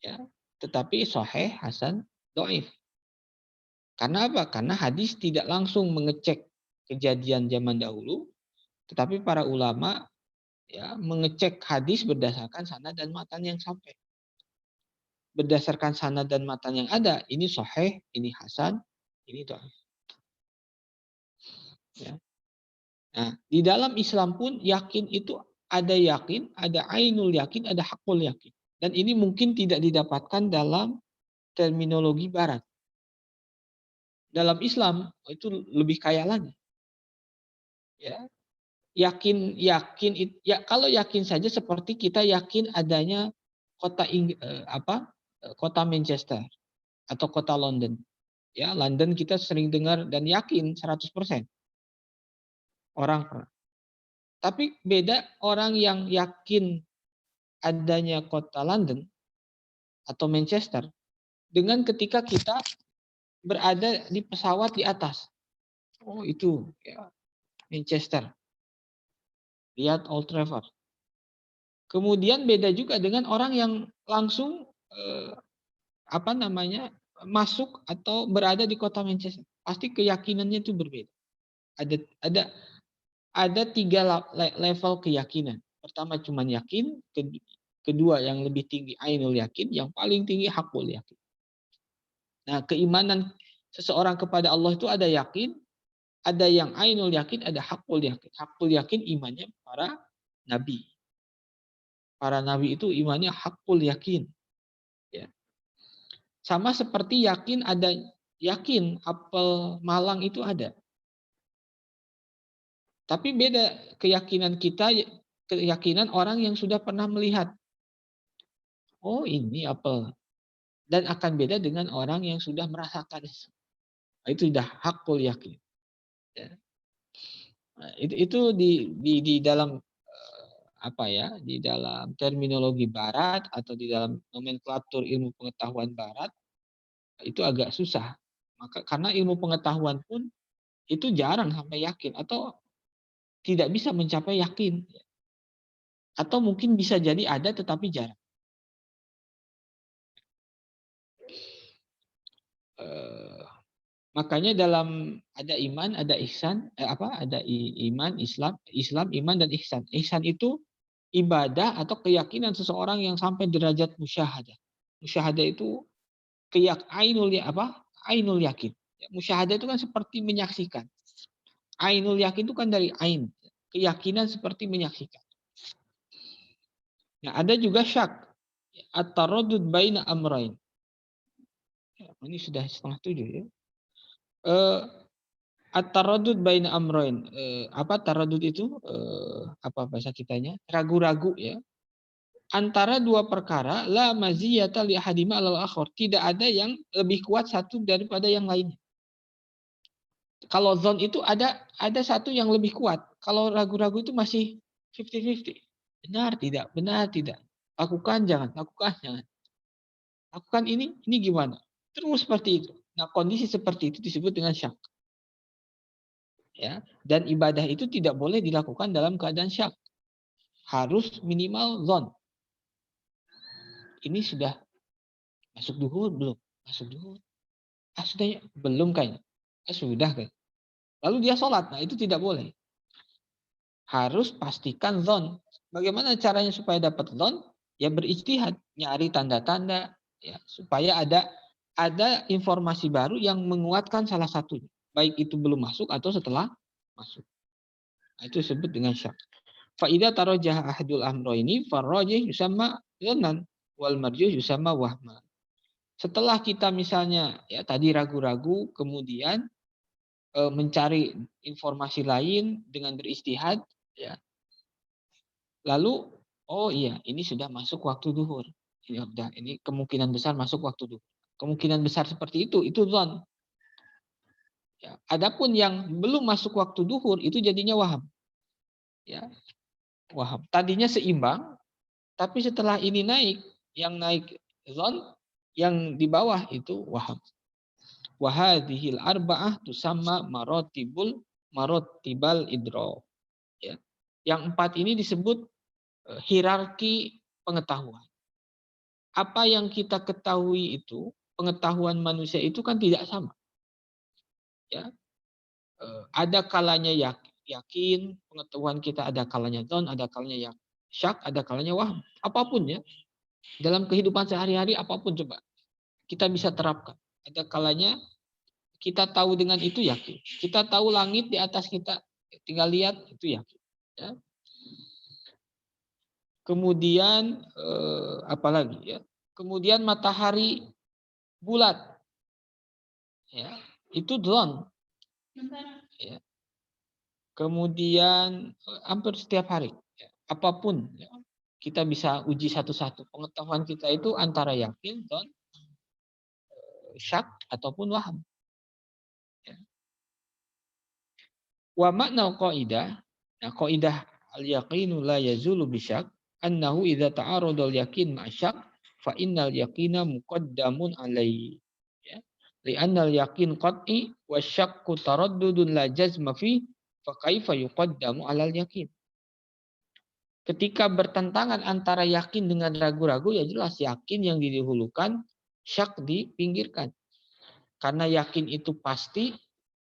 ya, tetapi sahih, hasan, dhaif. Karena apa? Karena hadis tidak langsung mengecek kejadian zaman dahulu, tetapi para ulama ya mengecek hadis berdasarkan sanad dan matan yang sampai. Berdasarkan sanad dan matan yang ada, ini sahih, ini hasan, ini dhaif. Ya. Nah, di dalam Islam pun yakin itu ada yakin, ada ainul yakin, ada hakul yakin. Dan ini mungkin tidak didapatkan dalam terminologi barat. Dalam Islam itu lebih kaya lagi. Ya. Yakin ya, kalau yakin saja seperti kita yakin adanya kota Manchester atau kota London. Ya, London kita sering dengar dan yakin 100%. Orang pernah. Tapi beda orang yang yakin adanya kota London atau Manchester dengan ketika kita berada di pesawat di atas. Oh, itu ya, Manchester. Lihat Old Trafford. Kemudian beda juga dengan orang yang langsung masuk atau berada di kota Manchester. Pasti keyakinannya itu berbeda. Ada 3 level keyakinan. Pertama cuma yakin, kedua yang lebih tinggi ainul yakin, yang paling tinggi hakul yakin. Nah, keimanan seseorang kepada Allah itu ada yakin, ada yang ainul yakin, ada hakul yakin. Hakul yakin imannya para nabi. Para nabi itu imannya hakul yakin. Ya. Sama seperti yakin apel malang itu ada. Tapi beda keyakinan kita, keyakinan orang yang sudah pernah melihat. Oh, ini apel. Dan akan beda dengan orang yang sudah merasakan. Itu sudah hakul yakin. Ya. Nah, itu di dalam di dalam terminologi barat atau di dalam nomenklatur ilmu pengetahuan barat itu agak susah. Maka karena ilmu pengetahuan pun itu jarang sampai yakin atau tidak bisa mencapai yakin. Atau mungkin bisa jadi ada tetapi jarang. Makanya dalam ada iman, ada ihsan, ada iman, Islam, iman dan ihsan. Ihsan itu ibadah atau keyakinan seseorang yang sampai derajat musyahadah. Musyahadah itu ainul yakin. Musyahadah itu kan seperti menyaksikan. Ainul yakin itu kan dari ain, keyakinan seperti menyaksikan. Nah, ada juga syak, at-taraddud baina amrain. Ini sudah 6:30 ya. At-taraddud baina amrain. Apa taraddud itu? Apa bahasa kitanya? Ragu-ragu ya. antara dua perkara la maziyata li ahadima alal akhar, tidak ada yang lebih kuat satu daripada yang lainnya. Kalau zon itu ada satu yang lebih kuat. Kalau ragu-ragu itu masih 50-50. Benar tidak, benar tidak. Lakukan jangan, lakukan jangan. Lakukan ini gimana? Terus seperti itu. Nah, kondisi seperti itu disebut dengan syak. Ya, dan ibadah itu tidak boleh dilakukan dalam keadaan syak. Harus minimal zon. Ini sudah masuk duhur belum? Masuk duhur. Sudah belum kayaknya. Sudah kan. Lalu dia sholat. Nah, itu tidak boleh. Harus pastikan zon. Bagaimana caranya supaya dapat zon? Ya berijtihad, nyari tanda-tanda ya supaya ada informasi baru yang menguatkan salah satunya. Baik itu belum masuk atau setelah masuk. Nah, itu disebut dengan syak. Fa idza tarajjaha ahadul amrayni farrajih yusamma dhannan wal marjuh yusamma wahma. Setelah kita misalnya ya tadi ragu-ragu kemudian mencari informasi lain dengan beristihad ya. Lalu oh iya ini sudah masuk waktu zuhur. Ini kemungkinan besar masuk waktu zuhur. Kemungkinan besar seperti itu dzan. Ya, adapun yang belum masuk waktu zuhur itu jadinya waham. Ya, waham. Tadinya seimbang tapi setelah ini naik, yang naik dzan, yang di bawah itu waham. Wahadhil arba'ah tusamma marotibal idro. Ya. Yang 4 ini disebut hierarki pengetahuan. Apa yang kita ketahui itu, pengetahuan manusia itu kan tidak sama. Ya. Ada kalanya yakin, pengetahuan kita ada kalanya dzan, ada kalanya syak, ada kalanya waham. Apapun ya. Dalam kehidupan sehari-hari apapun coba kita bisa terapkan. Ada kalanya kita tahu dengan itu yakin. Kita tahu langit di atas kita, tinggal lihat itu yakin. Ya. Kemudian apalagi ya? Kemudian matahari bulat, ya itu dzan. Ya. Kemudian hampir setiap hari, ya. Apapun, ya. Kita bisa uji satu-satu. Pengetahuan kita itu antara yakin, dzan, syak ataupun waham. Wa makna qaidah, nah qaidah al-yaqinu la yazulu bisyak, annahu idza ta'arada al-yaqin ma'syak fa innal yaqina muqaddamun alaihi. Ya. Li'anna al-yaqin qat'i wa syakku taraddudun la jazma fi fa kaifa yuqaddamu 'alal yaqin. Ketika bertentangan antara yakin dengan ragu-ragu ya jelas yakin yang didahulukan, syak dipinggirkan. Karena yakin itu pasti,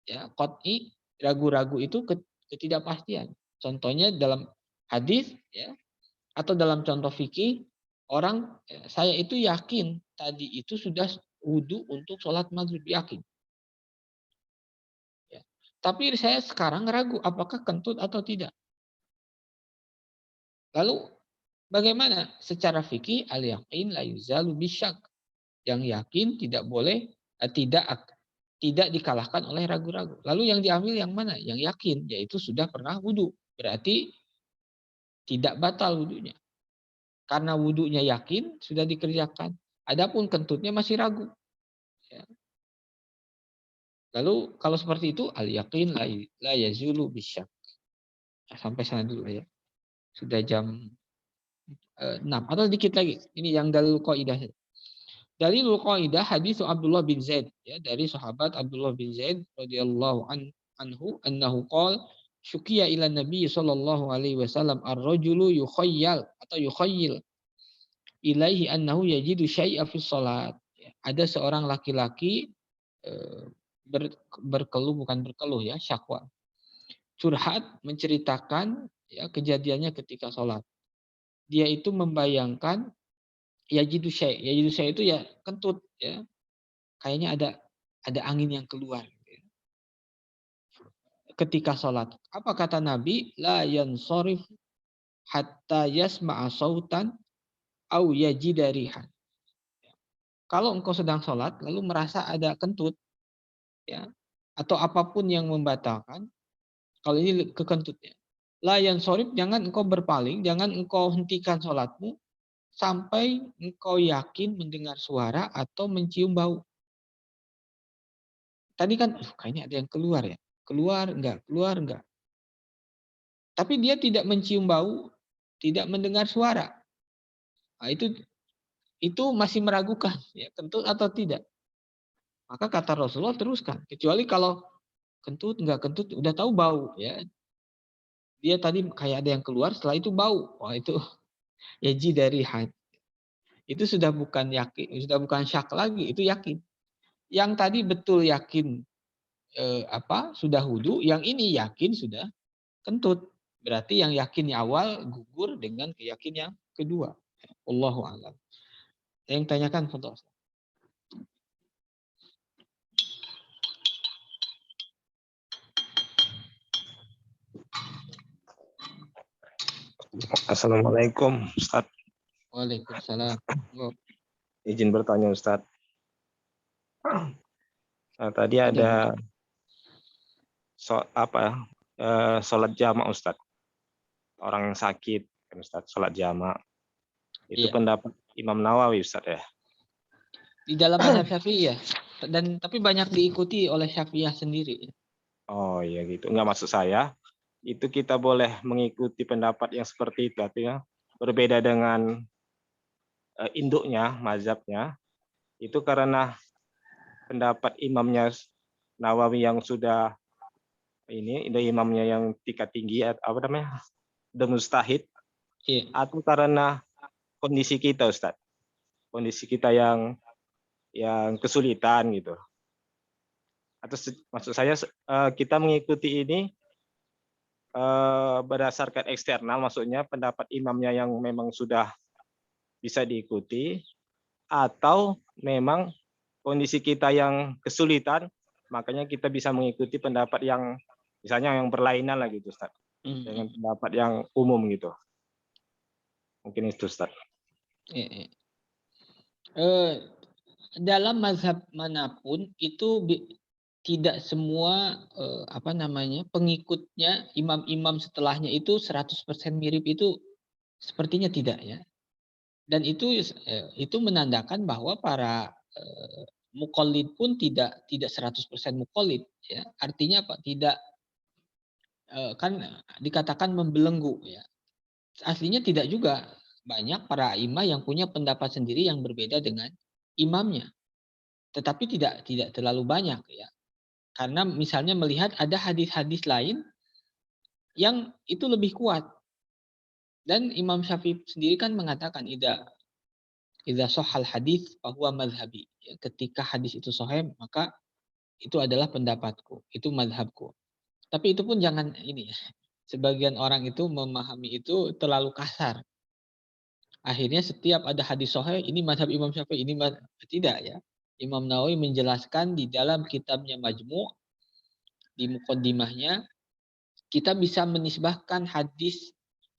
ya qat'i, ragu-ragu itu ketidakpastian. Contohnya dalam hadis ya atau dalam contoh fikih orang saya itu yakin tadi itu sudah wudu untuk sholat maghrib, yakin. Ya. Tapi saya sekarang ragu apakah kentut atau tidak. Lalu bagaimana secara fikih al-yaqin la yuzalu bisyak. Yang yakin tidak boleh tidak dikalahkan oleh ragu-ragu. Lalu yang diambil yang mana? Yang yakin, yaitu sudah pernah wudu. Berarti tidak batal wudunya. Karena wudunya yakin, sudah dikerjakan. Adapun kentutnya masih ragu. Ya. Lalu kalau seperti itu, al-yaqin la yazulu bisyak. Sampai sana dulu ya. Sudah jam 6. Atau sedikit lagi. Ini yang dalil qaidah. Dalilul qaidah hadis Abdullah bin Zaid ya dari sahabat Abdullah bin Zaid radhiyallahu anhu annahu qala syukiya ila Nabi sallallahu alaihi wasallam ar-rajulu yukhayyal atau yukhayyil ilaihi annahu yajidu syai'a fi shalat. Ada seorang laki-laki berkeluh ya, syakwa. Curhat menceritakan ya kejadiannya ketika sholat. Dia itu membayangkan yajidu syai' itu ya kentut ya. Kayaknya ada angin yang keluar ya. Ketika sholat. Apa kata Nabi? La yansorif hatta yasma'a sautan au yajida rihan. Kalau engkau sedang sholat lalu merasa ada kentut ya atau apapun yang membatalkan, kalau ini ke kentutnya. La yansorif, jangan engkau berpaling, jangan engkau hentikan sholatmu sampai engkau yakin mendengar suara atau mencium bau. Tadi kan, kayaknya ada yang keluar ya. Keluar enggak, keluar enggak. Tapi dia tidak mencium bau, tidak mendengar suara. Nah, itu masih meragukan, ya, kentut atau tidak. Maka kata Rasulullah teruskan. Kecuali kalau kentut, enggak kentut, udah tahu bau. Ya. Dia tadi kayak ada yang keluar, setelah itu bau. Wah itu ya dari had. Itu sudah bukan yakin, sudah bukan syak lagi, itu yakin. Yang tadi betul yakin sudah wudu, yang ini yakin sudah kentut. Berarti yang yakin awal gugur dengan keyakin yang kedua. Allahu a'lam. Yang tanyakan foto. Assalamualaikum, Ustaz. Waalaikumsalam. Oh, Izin bertanya, Ustaz. Nah, tadi ada sholat jamak, Ustaz. Orang yang sakit, kan, Ustaz, sholat jamak. Itu iya. pendapat Imam Nawawi, Ustaz, ya. Di dalam mazhab Syafi'i ya. Tapi banyak diikuti oleh Syafi'iyah sendiri. Oh iya gitu. Enggak, maksud saya itu kita boleh mengikuti pendapat yang seperti itu, artinya berbeda dengan induknya, mazhabnya. Itu karena pendapat imamnya Nawawi yang sudah imamnya yang tingkat tinggi, apa namanya, udah mustahid, Iya. atau karena kondisi kita, Ustaz, kondisi kita yang kesulitan gitu. Atau maksud saya kita mengikuti ini berdasarkan eksternal, maksudnya pendapat imamnya yang memang sudah bisa diikuti, atau memang kondisi kita yang kesulitan, makanya kita bisa mengikuti pendapat yang misalnya yang berlainan lah gitu, Ustaz, dengan pendapat yang umum gitu. Mungkin itu, Ustaz. Dalam mazhab manapun itu tidak semua pengikutnya, imam-imam setelahnya itu 100% mirip, itu sepertinya tidak ya. Dan itu menandakan bahwa para muqallid pun tidak 100% muqallid ya. Artinya apa? Tidak kan dikatakan membelenggu ya. Aslinya tidak juga. Banyak para imam yang punya pendapat sendiri yang berbeda dengan imamnya. Tetapi tidak terlalu banyak ya. Karena misalnya melihat ada hadis-hadis lain yang itu lebih kuat. Dan Imam Syafi'i sendiri kan mengatakan idza shahhal hadis fahuwa madhhabi. Ya, ketika hadis itu sahih maka itu adalah pendapatku, itu madhabku. Tapi itu pun jangan ini ya. Sebagian orang itu memahami itu terlalu kasar. Akhirnya setiap ada hadis sahih ini madhab Imam Syafi'i, ini tidak ya. Imam Nawawi menjelaskan di dalam kitabnya Majmu', di muqaddimahnya, kita bisa menisbahkan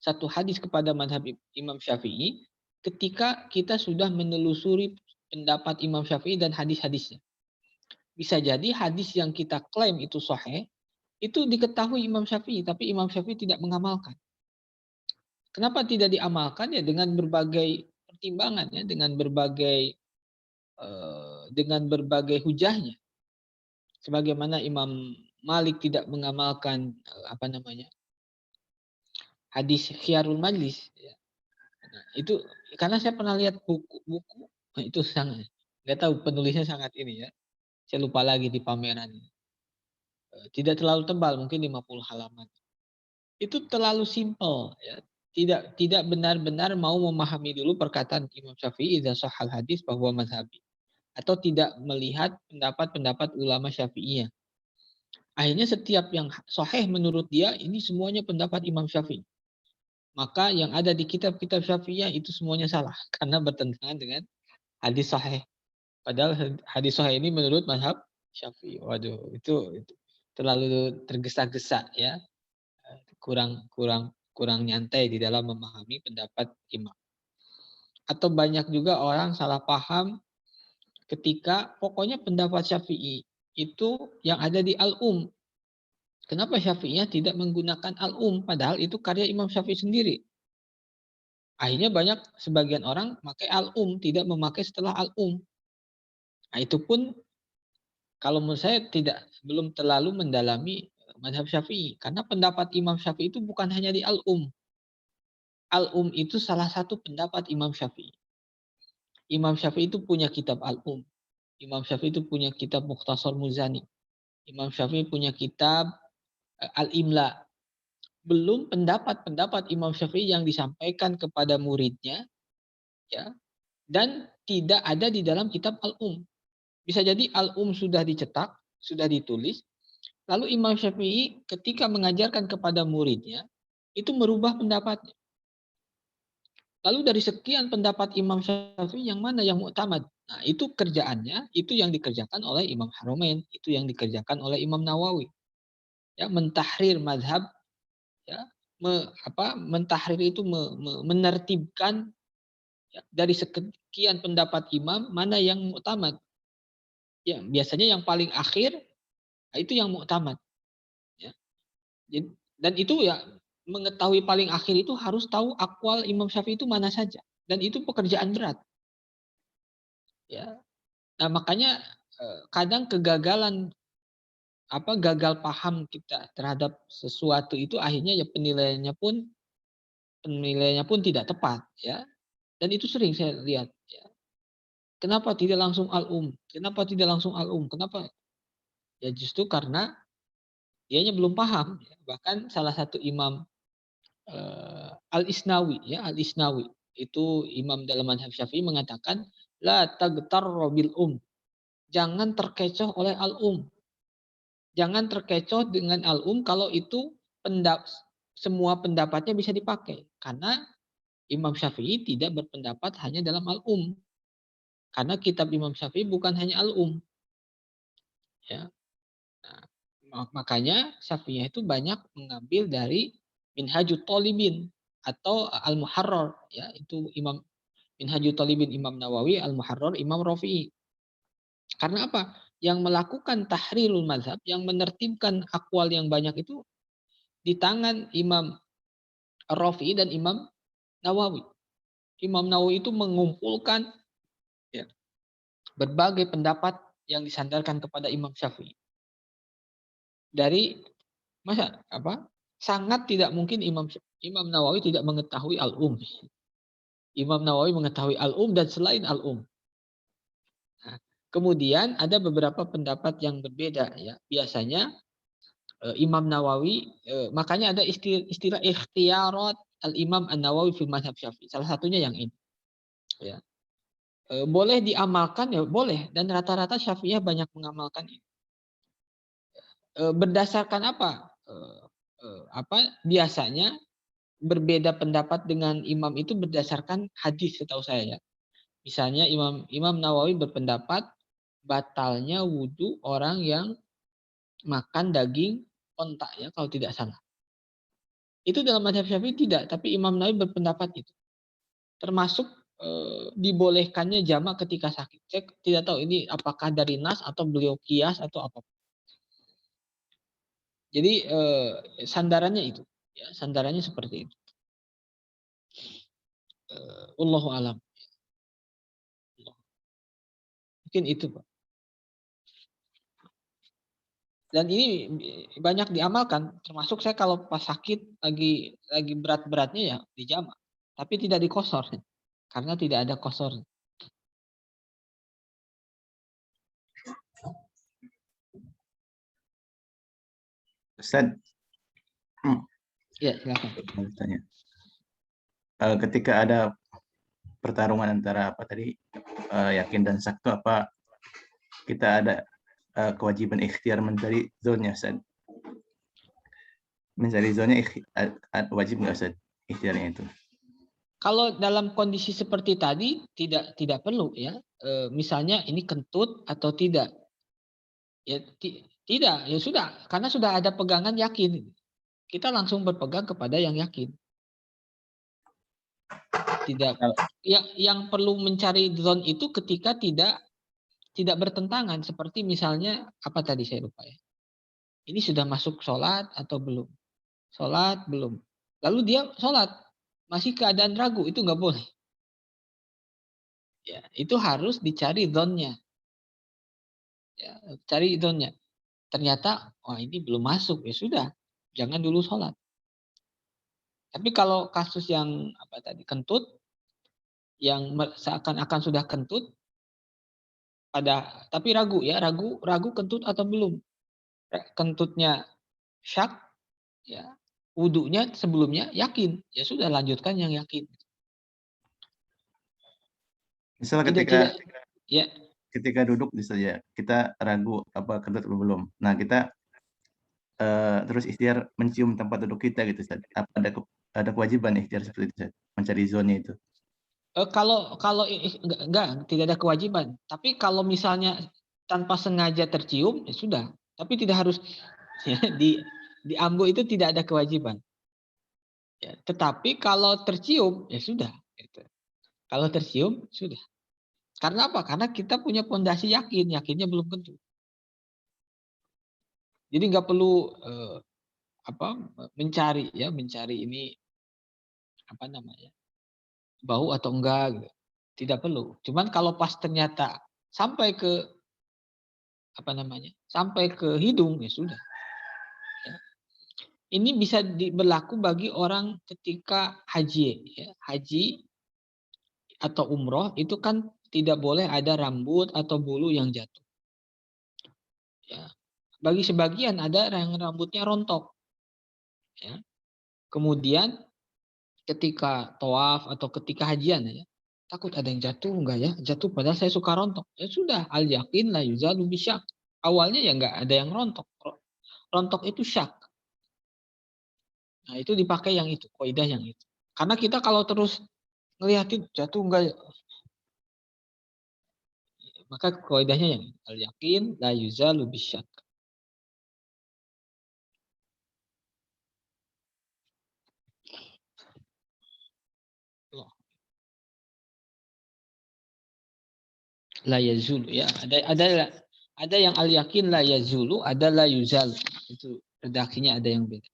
satu hadis kepada madhab Imam Syafi'i ketika kita sudah menelusuri pendapat Imam Syafi'i dan hadis-hadisnya. Bisa jadi hadis yang kita klaim itu sahih, itu diketahui Imam Syafi'i, tapi Imam Syafi'i tidak mengamalkan. Kenapa tidak diamalkan? Ya dengan berbagai pertimbangan ya, dengan berbagai hujahnya. Sebagaimana Imam Malik tidak mengamalkan hadis khiyarul majlis. Ya. Nah, itu karena saya pernah lihat buku itu sangat, nggak tahu penulisnya sangat ini ya. Saya lupa lagi di pameran. Tidak terlalu tebal, mungkin 50 halaman. Itu terlalu simpel ya. Tidak benar-benar mau memahami dulu perkataan Imam Syafi'i idza shahhal hadis bahwa mazhabi, atau tidak melihat pendapat-pendapat ulama Syafi'iyah. Akhirnya setiap yang sahih menurut dia ini semuanya pendapat Imam Syafi'i. Maka yang ada di kitab-kitab Syafi'iyah itu semuanya salah karena bertentangan dengan hadis sahih. Padahal hadis sahih ini menurut mazhab Syafi'i. Waduh, itu terlalu tergesa-gesa ya. Kurang nyantai di dalam memahami pendapat imam. Atau banyak juga orang salah paham ketika pokoknya pendapat Syafi'i itu yang ada di Al-Um. Kenapa Syafi'iyah tidak menggunakan Al-Um? Padahal itu karya Imam Syafi'i sendiri. Akhirnya banyak sebagian orang pakai al-um, tidak memakai setelah al-um. Nah, itu pun kalau menurut saya belum terlalu mendalami mazhab Syafi'i, karena pendapat Imam Syafi'i itu bukan hanya di al-um. Al-um itu salah satu pendapat Imam Syafi'i. Imam Syafi'i itu punya kitab al-um. Imam Syafi'i itu punya kitab Mukhtasar Muzani. Imam Syafi'i punya kitab Al-Imla. Belum pendapat-pendapat Imam Syafi'i yang disampaikan kepada muridnya, ya, dan tidak ada di dalam kitab Al-Um. Bisa jadi Al-Um sudah dicetak, sudah ditulis, lalu Imam Syafi'i ketika mengajarkan kepada muridnya, itu merubah pendapatnya. Lalu dari sekian pendapat Imam Syafi'i yang mana yang mu'tamad? Nah, itu kerjaannya, itu yang dikerjakan oleh Imam Haramain, itu yang dikerjakan oleh Imam Nawawi. Ya, mentahrir mazhab, ya, mentahrir itu menertibkan, ya, dari sekian pendapat imam mana yang mu'tamad. Ya, biasanya yang paling akhir itu yang mu'tamad. Ya. Dan itu ya mengetahui paling akhir itu harus tahu aqwal Imam Syafi'i itu mana saja. Dan itu pekerjaan berat. Ya. Nah, makanya kadang kegagalan gagal paham kita terhadap sesuatu itu akhirnya ya penilaiannya pun tidak tepat, ya. Dan itu sering saya lihat, ya. Kenapa tidak langsung al-um? Kenapa tidak langsung al-um? Kenapa? Ya justru karena dianya belum paham, ya. Bahkan salah satu imam Al-Isnawi, ya, Al-Isnawi itu imam dalam mazhab Syafi'i mengatakan la tagtarru bil Jangan terkecoh oleh al-um. Jangan terkecoh dengan al-um kalau itu semua pendapatnya bisa dipakai. Karena Imam Syafi'i tidak berpendapat hanya dalam al-um. Karena kitab Imam Syafi'i bukan hanya al-um. Ya. Nah, makanya Syafi'iyah itu banyak mengambil dari Minhajut Thalibin atau Al-Muharrar, ya, itu Minhajut Thalibin Imam Nawawi, Al-Muharrar Imam Rafi'i. Karena apa? Yang melakukan tahrirul mazhab, yang menertibkan akwal yang banyak itu di tangan Imam Rafi'i dan Imam Nawawi. Imam Nawawi itu mengumpulkan, ya, berbagai pendapat yang disandarkan kepada Imam Syafi'i. Dari sangat tidak mungkin Imam Nawawi tidak mengetahui al-um. Imam Nawawi mengetahui al-um dan selain al-um. Nah, kemudian ada beberapa pendapat yang berbeda, ya. Biasanya Imam Nawawi, makanya ada istilah ikhtiyarat al-Imam An-Nawawi fil mazhab Syafi'i. Salah satunya yang ini. Ya. Boleh diamalkan, ya boleh, dan rata-rata Syafi'iyah banyak mengamalkan ini. Berdasarkan apa? Biasanya berbeda pendapat dengan imam itu berdasarkan hadis, setahu saya, ya. Misalnya Imam Nawawi berpendapat batalnya wudhu orang yang makan daging onta, ya, kalau tidak salah. Itu dalam mazhab Syafi'i tidak, tapi Imam Nawawi berpendapat itu. Termasuk dibolehkannya jamak ketika sakit. Saya tidak tahu ini apakah dari nas atau beliau kias atau apa. Jadi sandarannya itu, ya, sandarannya seperti itu. Wallahu alam. Mungkin itu, Pak. Dan ini banyak diamalkan, termasuk saya kalau pas sakit lagi berat-beratnya ya dijamak, tapi tidak dikosor karena tidak ada kosor. Ustaz, Ya, silakan. mau tanya. Ketika ada pertarungan antara yakin dan syak itu apa kita ada kewajiban ikhtiar mencari zonnya, Ustaz? Mencari zonnya wajib nggak, Ustaz, ikhtiarnya itu? Kalau dalam kondisi seperti tadi tidak perlu, ya. Misalnya ini kentut atau tidak, ya tidak, ya sudah, karena sudah ada pegangan yakin. Kita langsung berpegang kepada yang yakin. Tidak, yang perlu mencari zon itu ketika tidak bertentangan, seperti misalnya apa tadi saya lupa, ya. Ini sudah masuk sholat atau belum? Sholat belum. Lalu dia sholat. masih keadaan ragu, itu nggak boleh. Ya, itu harus dicari dzonnya. Ya, cari dzonnya. Ternyata, wah ini belum masuk, ya sudah, jangan dulu sholat. Tapi kalau kasus yang apa tadi kentut, yang seakan-akan sudah kentut, tapi ragu ya, ragu kentut atau belum. Kentutnya syak, ya, wudunya sebelumnya yakin, ya sudah lanjutkan yang yakin. Misal Tidak, ya. ketika duduk misalnya kita ragu apa kentut atau belum. Nah kita terus ikhtiar mencium tempat duduk kita gitu, Ustaz. Apa ada kewajiban ikhtiar seperti itu, Ustaz? Mencari zonnya itu. Kalau enggak, tidak ada kewajiban. Tapi kalau misalnya tanpa sengaja tercium, ya sudah. Tapi tidak harus ya, di ambo itu tidak ada kewajiban. Ya, tetapi kalau tercium, ya sudah. Gitu. Kalau tercium, sudah. Karena apa? Karena kita punya pondasi yakinnya belum tentu. Jadi nggak perlu mencari ini apa namanya, bau atau enggak gitu. Tidak perlu. Cuman kalau pas ternyata sampai ke sampai ke hidung, ya sudah. Ya. Ini bisa berlaku bagi orang ketika haji, ya. Haji atau umroh itu kan tidak boleh ada rambut atau bulu yang jatuh. Ya. Bagi sebagian ada yang rambutnya rontok. Ya. Kemudian ketika tawaf atau ketika hajian, ya, takut ada yang jatuh enggak ya? Jatuh padahal saya suka rontok. Ya sudah, al yakin la yuzalu bisyak. Awalnya ya enggak ada yang rontok. Rontok itu syak. Nah, itu dipakai yang itu, kaidah yang itu. Karena kita kalau terus ngeliatin jatuh enggak ya, maka kaidahnya yang al yakin la yuzalu bisyak. La yazulu ya. Ada yang al yakin la yazulu, ada la yuzalu. Itu redaksinya ada yang beda.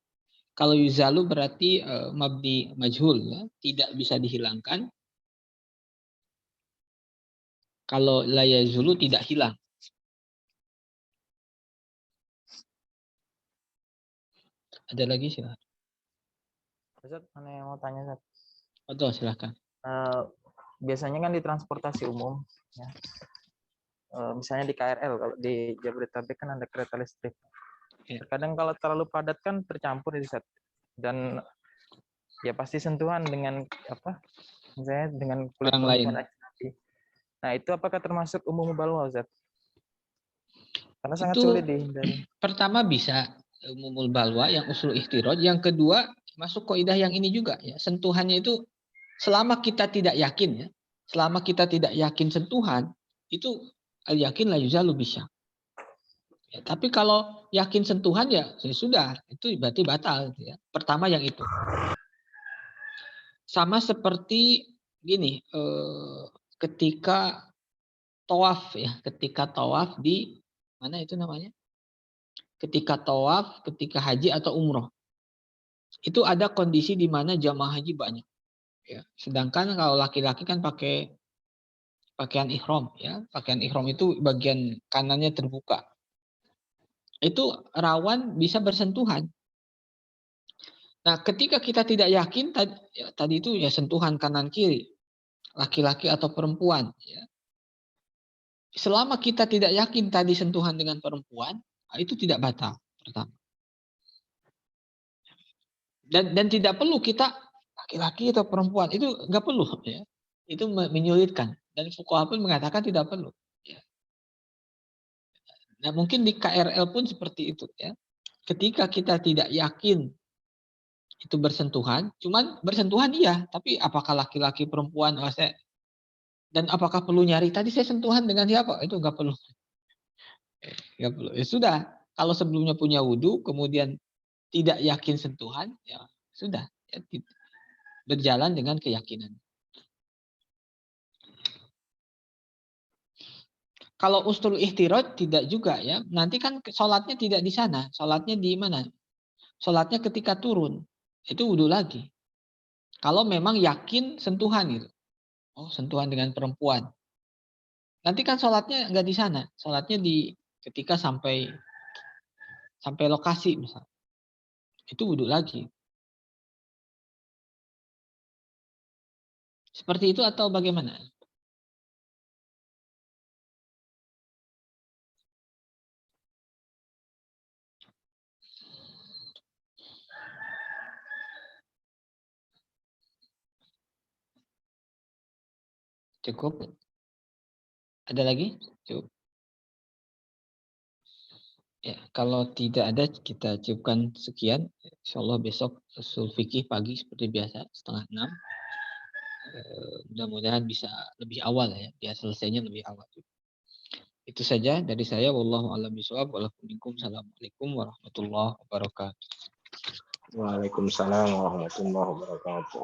Kalau yuzalu berarti mabni majhul ya, tidak bisa dihilangkan. Kalau la yazulu tidak hilang. Ada lagi silakan. Ustaz, mana yang mau tanya, Ustaz? Betul, silakan. Biasanya kan di transportasi umum, ya. Misalnya di KRL, kalau di Jabodetabek kan ada kereta listrik. Ya. Terkadang kalau terlalu padat kan tercampur ya, Ustaz. Dan ya pasti sentuhan dengan misalnya dengan kulit Orang lain. laki-laki. Nah, itu apakah termasuk umum balwa, Ustaz? Karena sangat Itu sulit dihindari. pertama bisa umumul balwa yang usul ihtiraj, yang kedua masuk kaidah yang ini juga ya. Sentuhannya itu selama kita tidak yakin ya. Selama kita tidak yakin sentuhan, itu al yakin la yuzalu bisyak. Ya, tapi kalau yakin sentuhan ya sudah, itu berarti batal gitu ya. Pertama yang itu. Sama seperti gini, ketika tawaf ya, ketika tawaf di mana itu namanya? Ketika tawaf, ketika haji atau umroh. Itu ada kondisi di mana jamaah haji banyak. Ya. Sedangkan kalau laki-laki kan pakai pakaian ihram ya. Pakaian ihram itu bagian kanannya terbuka. Itu rawan bisa bersentuhan. Nah, ketika kita tidak yakin tadi itu ya sentuhan kanan kiri, laki-laki atau perempuan ya. Selama kita tidak yakin tadi sentuhan dengan perempuan, itu tidak batal pertama. Dan tidak perlu kita laki-laki atau perempuan, itu nggak perlu ya. Itu menyulitkan dan fuqaha pun mengatakan tidak perlu ya. Nah, mungkin di KRL pun seperti itu ya. Ketika kita tidak yakin itu bersentuhan, cuman bersentuhan iya, tapi apakah laki-laki perempuan dan apakah perlu nyari tadi saya sentuhan dengan siapa? Itu nggak perlu. Nggak perlu. Ya sudah, kalau sebelumnya punya wudhu, kemudian tidak yakin sentuhan, ya sudah. Ya, berjalan dengan keyakinan. Kalau ustul ihtiraj tidak juga ya. Nanti kan sholatnya tidak di sana. Sholatnya di mana? Sholatnya ketika turun. Itu wudhu lagi. Kalau memang yakin sentuhan gitu. Oh, sentuhan dengan perempuan. Nanti kan sholatnya nggak di sana. Sholatnya di ketika sampai lokasi misalnya. Itu wudhu lagi. Seperti itu atau bagaimana? Cukup? Ada lagi? Cukup. Ya, kalau tidak ada kita cukupkan sekian. Insyaallah besok usul fikih pagi seperti biasa 5:30. Mudah-mudahan bisa lebih awal ya. Biar selesainya lebih awal. Itu saja dari saya. Wallahu a'lam bishawab. Assalamualaikum warahmatullahi wabarakatuh. Waalaikumsalam warahmatullahi wabarakatuh.